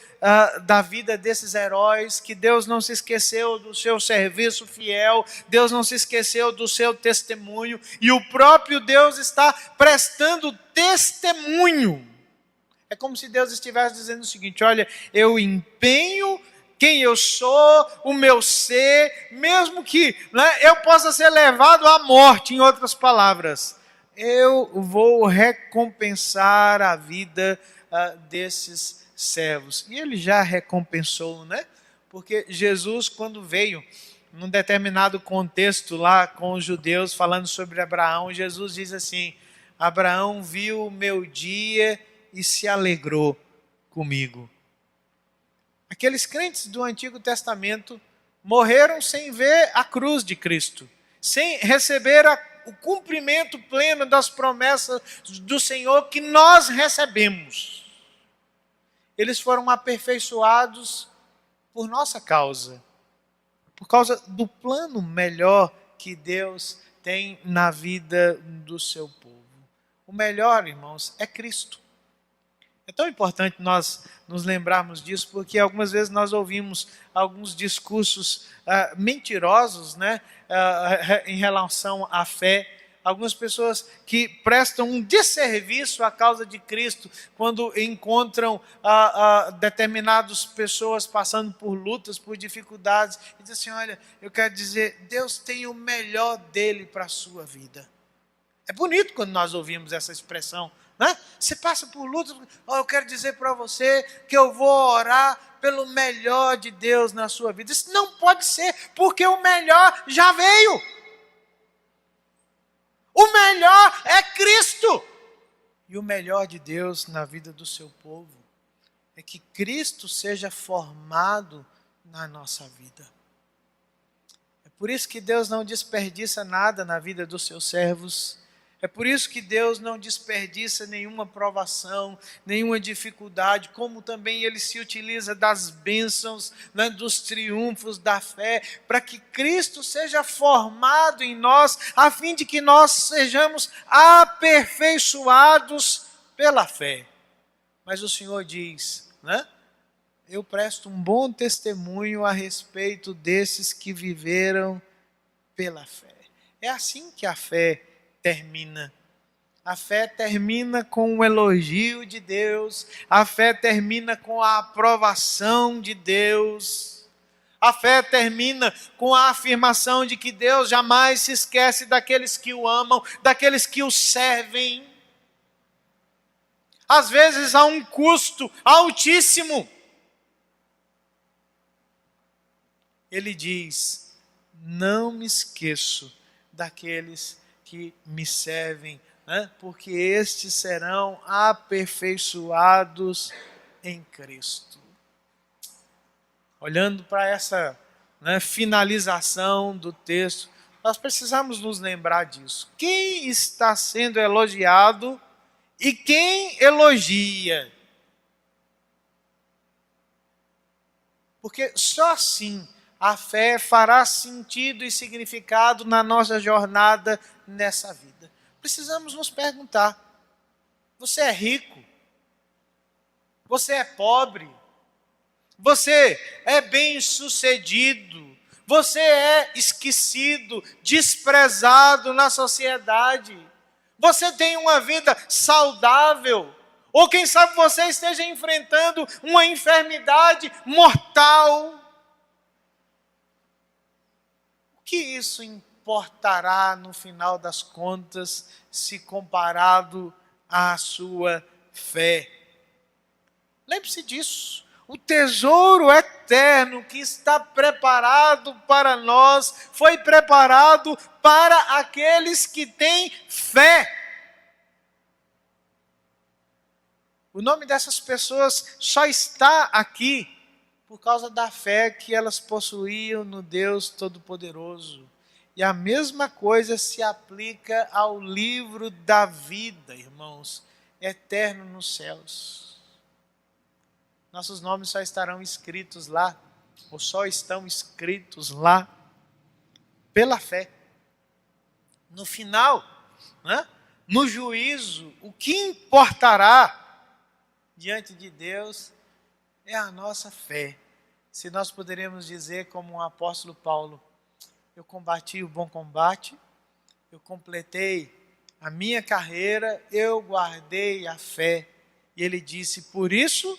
da vida desses heróis, que Deus não se esqueceu do seu serviço fiel, Deus não se esqueceu do seu testemunho, e o próprio Deus está prestando testemunho. É como se Deus estivesse dizendo o seguinte: olha, eu empenho quem eu sou, o meu ser, mesmo que, né, eu possa ser levado à morte, em outras palavras, eu vou recompensar a vida desses servos. E ele já recompensou, né? Porque Jesus, quando veio num determinado contexto lá com os judeus, falando sobre Abraão, Jesus diz assim: Abraão viu o meu dia e se alegrou comigo. Aqueles crentes do Antigo Testamento morreram sem ver a cruz de Cristo, sem receber o cumprimento pleno das promessas do Senhor que nós recebemos. Eles foram aperfeiçoados por nossa causa, por causa do plano melhor que Deus tem na vida do seu povo. O melhor, irmãos, é Cristo. É tão importante nós nos lembrarmos disso, porque algumas vezes nós ouvimos alguns discursos mentirosos, né, em relação à fé. Algumas pessoas que prestam um desserviço à causa de Cristo quando encontram determinadas pessoas passando por lutas, por dificuldades, e dizem assim: olha, eu quero dizer, Deus tem o melhor dele para a sua vida. É bonito quando nós ouvimos essa expressão, né? Você passa por lutas, eu quero dizer para você que eu vou orar pelo melhor de Deus na sua vida. Isso não pode ser, porque o melhor já veio. O melhor é Cristo. E o melhor de Deus na vida do seu povo é que Cristo seja formado na nossa vida. É por isso que Deus não desperdiça nada na vida dos seus servos. É por isso que Deus não desperdiça nenhuma provação, nenhuma dificuldade, como também Ele se utiliza das bênçãos, né, dos triunfos da fé, para que Cristo seja formado em nós, a fim de que nós sejamos aperfeiçoados pela fé. Mas o Senhor diz, né? Eu presto um bom testemunho a respeito desses que viveram pela fé. É assim que a fé termina. A fé termina com o elogio de Deus, a fé termina com a aprovação de Deus, a fé termina com a afirmação de que Deus jamais se esquece daqueles que o amam, daqueles que o servem. Às vezes a um custo altíssimo. Ele diz: não me esqueço daqueles que me servem, né? Porque estes serão aperfeiçoados em Cristo. Olhando para essa, né, finalização do texto, nós precisamos nos lembrar disso. Quem está sendo elogiado e quem elogia? Porque só assim a fé fará sentido e significado na nossa jornada nessa vida. Precisamos nos perguntar: você é rico? Você é pobre? Você é bem-sucedido? Você é esquecido, desprezado na sociedade? Você tem uma vida saudável? Ou quem sabe você esteja enfrentando uma enfermidade mortal? O que isso importará no final das contas, se comparado à sua fé? Lembre-se disso. O tesouro eterno que está preparado para nós, foi preparado para aqueles que têm fé. O nome dessas pessoas só está aqui por causa da fé que elas possuíam no Deus Todo-Poderoso. E a mesma coisa se aplica ao livro da vida, irmãos, eterno nos céus. Nossos nomes só estarão escritos lá, ou só estão escritos lá, pela fé. No final, né, no juízo, o que importará diante de Deus é a nossa fé. Se nós poderíamos dizer como o apóstolo Paulo: eu combati o bom combate, eu completei a minha carreira, eu guardei a fé. E ele disse: por isso,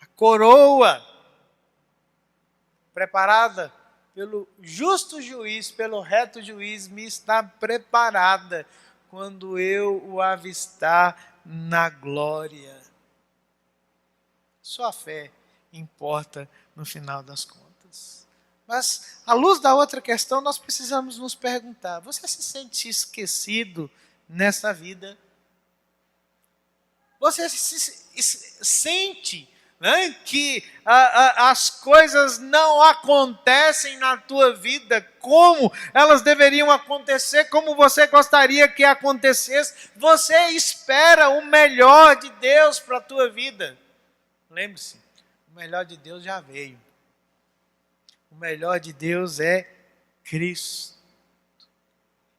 a coroa preparada pelo justo juiz, pelo reto juiz, me está preparada quando eu o avistar na glória. Só a fé importa no final das contas. Mas, à luz da outra questão, nós precisamos nos perguntar: você se sente esquecido nessa vida? Você sente, né, que as coisas não acontecem na tua vida como elas deveriam acontecer, como você gostaria que acontecesse? Você espera o melhor de Deus para a tua vida. Lembre-se, o melhor de Deus já veio. O melhor de Deus é Cristo.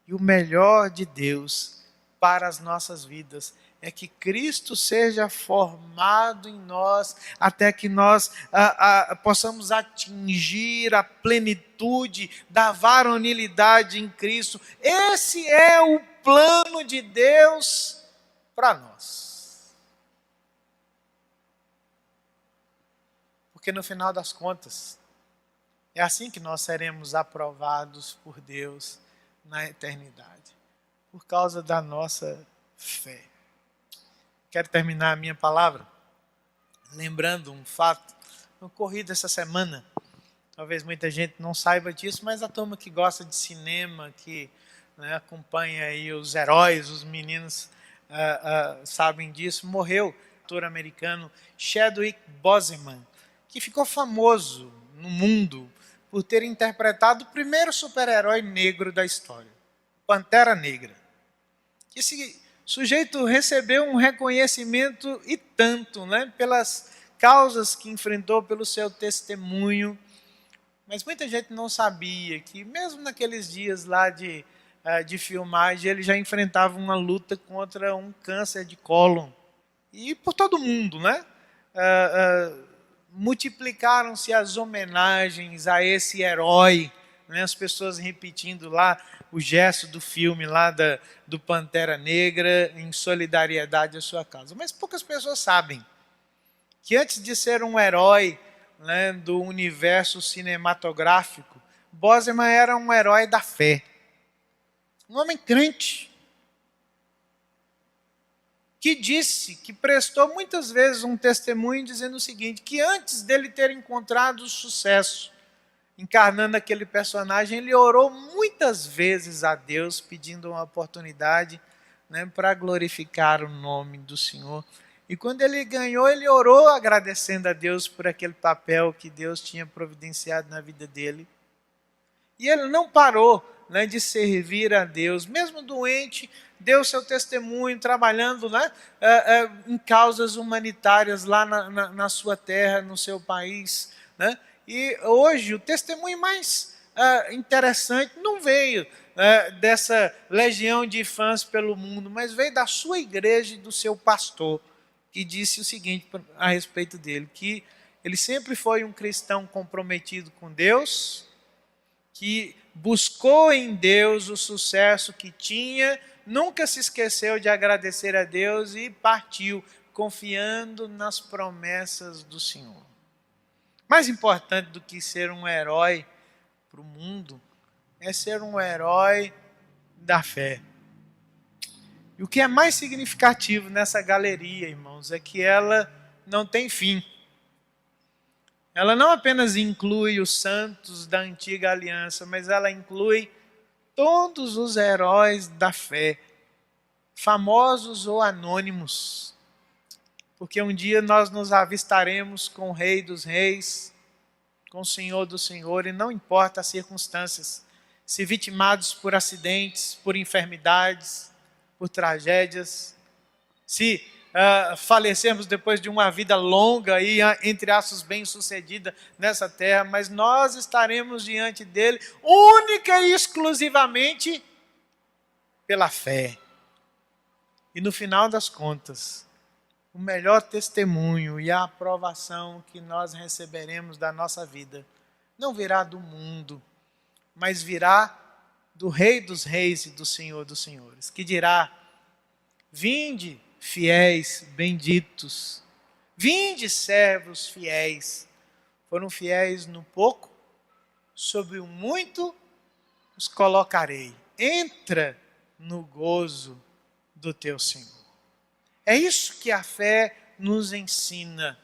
E o melhor de Deus para as nossas vidas é que Cristo seja formado em nós, até que nós possamos atingir a plenitude da varonilidade em Cristo. Esse é o plano de Deus para nós. Porque no final das contas, é assim que nós seremos aprovados por Deus na eternidade, por causa da nossa fé. Quero terminar a minha palavra lembrando um fato ocorrido essa semana. Talvez muita gente não saiba disso, mas a turma que gosta de cinema, que, né, acompanha aí os heróis, os meninos sabem disso. Morreu o ator americano Chadwick Boseman, que ficou famoso no mundo por ter interpretado o primeiro super-herói negro da história, Pantera Negra. Esse sujeito recebeu um reconhecimento e tanto, né, pelas causas que enfrentou, pelo seu testemunho. Mas muita gente não sabia que mesmo naqueles dias lá de filmagem, ele já enfrentava uma luta contra um câncer de cólon. E por todo mundo, né? Multiplicaram-se as homenagens a esse herói, né? As pessoas repetindo lá o gesto do filme lá do Pantera Negra em solidariedade à sua causa. Mas poucas pessoas sabem que antes de ser um herói, né, do universo cinematográfico, Boseman era um herói da fé, um homem crente, que disse, que prestou muitas vezes um testemunho dizendo o seguinte, que antes dele ter encontrado o sucesso, encarnando aquele personagem, ele orou muitas vezes a Deus, pedindo uma oportunidade, né, para glorificar o nome do Senhor. E quando ele ganhou, ele orou agradecendo a Deus por aquele papel que Deus tinha providenciado na vida dele. E ele não parou, né, de servir a Deus, mesmo doente, deu seu testemunho, trabalhando, né, em causas humanitárias lá na sua terra, no seu país, né? E hoje o testemunho mais interessante não veio dessa legião de fãs pelo mundo, mas veio da sua igreja e do seu pastor, que disse o seguinte a respeito dele, que ele sempre foi um cristão comprometido com Deus, que buscou em Deus o sucesso que tinha, nunca se esqueceu de agradecer a Deus e partiu confiando nas promessas do Senhor. Mais importante do que ser um herói para o mundo é ser um herói da fé. E o que é mais significativo nessa galeria, irmãos, é que ela não tem fim. Ela não apenas inclui os santos da antiga aliança, mas ela inclui todos os heróis da fé, famosos ou anônimos. Porque um dia nós nos avistaremos com o Rei dos Reis, com o Senhor do Senhor, e não importa as circunstâncias, se vitimados por acidentes, por enfermidades, por tragédias, se falecermos depois de uma vida longa e, entre aspas, bem-sucedida nessa terra, mas nós estaremos diante dele única e exclusivamente pela fé. E no final das contas, o melhor testemunho e a aprovação que nós receberemos da nossa vida não virá do mundo, mas virá do Rei dos Reis e do Senhor dos Senhores, que dirá: vinde, fiéis benditos, vinde, servos fiéis, foram fiéis no pouco, sobre o muito os colocarei, entra no gozo do teu Senhor. É isso que a fé nos ensina,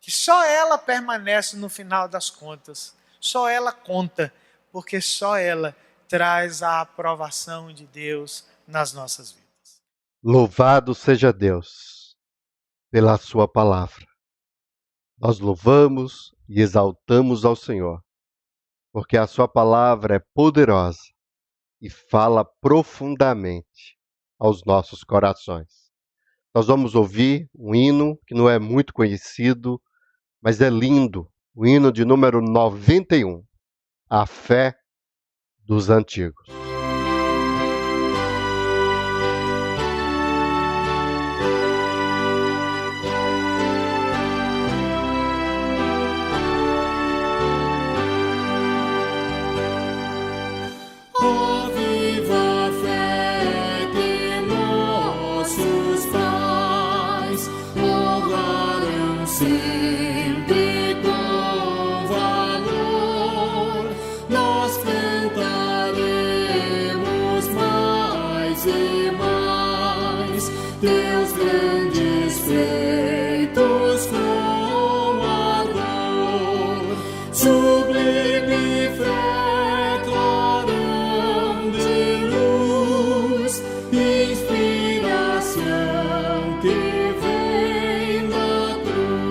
que só ela permanece no final das contas. só ela conta, porque só ela traz a aprovação de Deus nas nossas vidas. Louvado seja Deus pela sua palavra. Nós louvamos e exaltamos ao Senhor, porque a sua palavra é poderosa e fala profundamente aos nossos corações. Nós vamos ouvir um hino que não é muito conhecido, mas é lindo, o hino de número 91, A Fé dos Antigos. Ó viva fé que nossos pais honraram sempre com valor, nós cantaremos mais e mais teus grandes feitos com ardor, sublime fé, clarão de luz, inspiração que vem da cruz.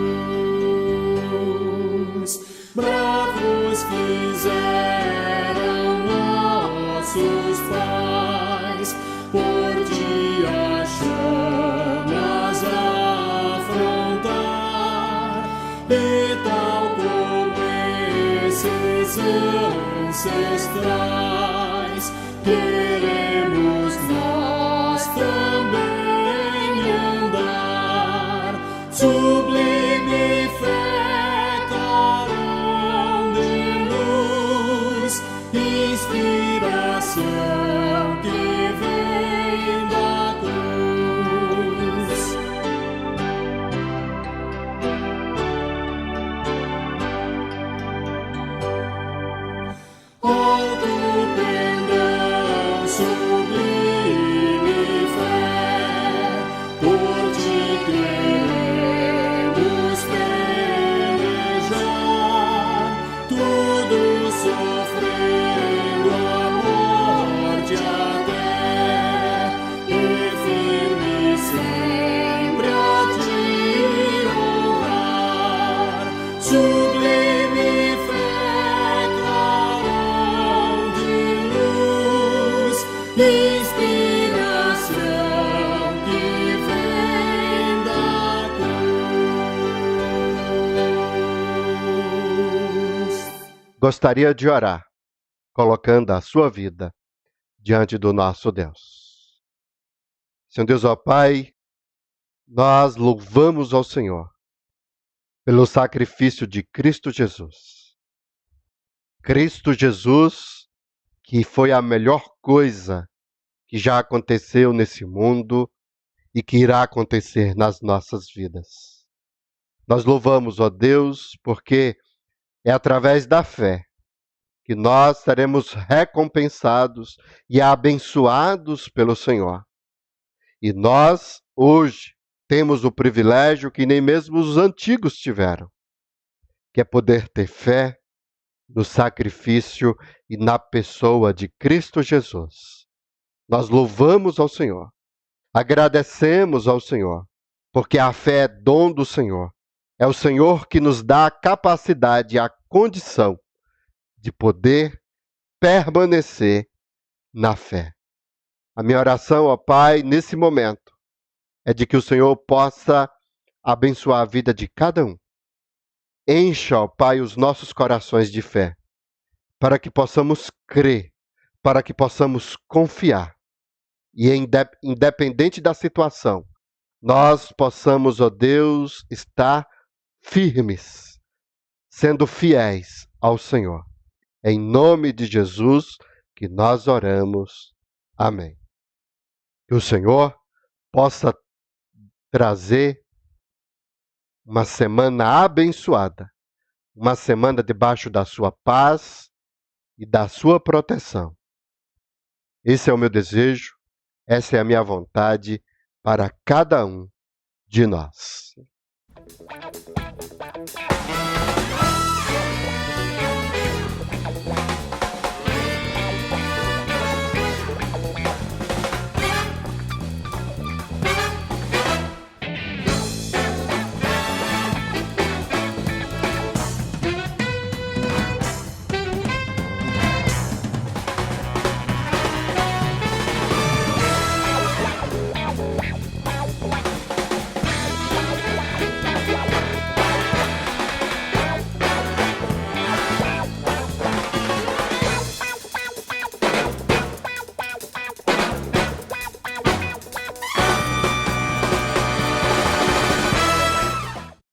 Bravos fizeram nossos pais, por dia chamas afrontar, e tal como esses ancestrais, queremos nós também andar. Sublime fé, clarão de luz, inspiração que vem da cruz. Alto pendão, sublime fé, por ti queremos pelejar, tudo sofrendo a morte até, e firme sempre a ti honrar. Sublime fé, clarão de luz, inspiração que vem da cruz. Gostaria de orar, colocando a sua vida diante do nosso Deus. Senhor Deus, ó Pai, nós louvamos ao Senhor pelo sacrifício de Cristo Jesus. Cristo Jesus, que foi a melhor coisa que já aconteceu nesse mundo e que irá acontecer nas nossas vidas. Nós louvamos, ó Deus, porque é através da fé que nós seremos recompensados e abençoados pelo Senhor. E nós, hoje, temos o privilégio que nem mesmo os antigos tiveram, que é poder ter fé no sacrifício e na pessoa de Cristo Jesus. Nós louvamos ao Senhor, agradecemos ao Senhor, porque a fé é dom do Senhor. É o Senhor que nos dá a capacidade e a condição de poder permanecer na fé. A minha oração, ó Pai, nesse momento, é de que o Senhor possa abençoar a vida de cada um. Encha, ó Pai, os nossos corações de fé, para que possamos crer, para que possamos confiar. E independente da situação, nós possamos, ó Deus, estar firmes, sendo fiéis ao Senhor. É em nome de Jesus que nós oramos. Amém. Que o Senhor possa trazer uma semana abençoada, uma semana debaixo da sua paz e da sua proteção. Esse é o meu desejo, essa é a minha vontade para cada um de nós.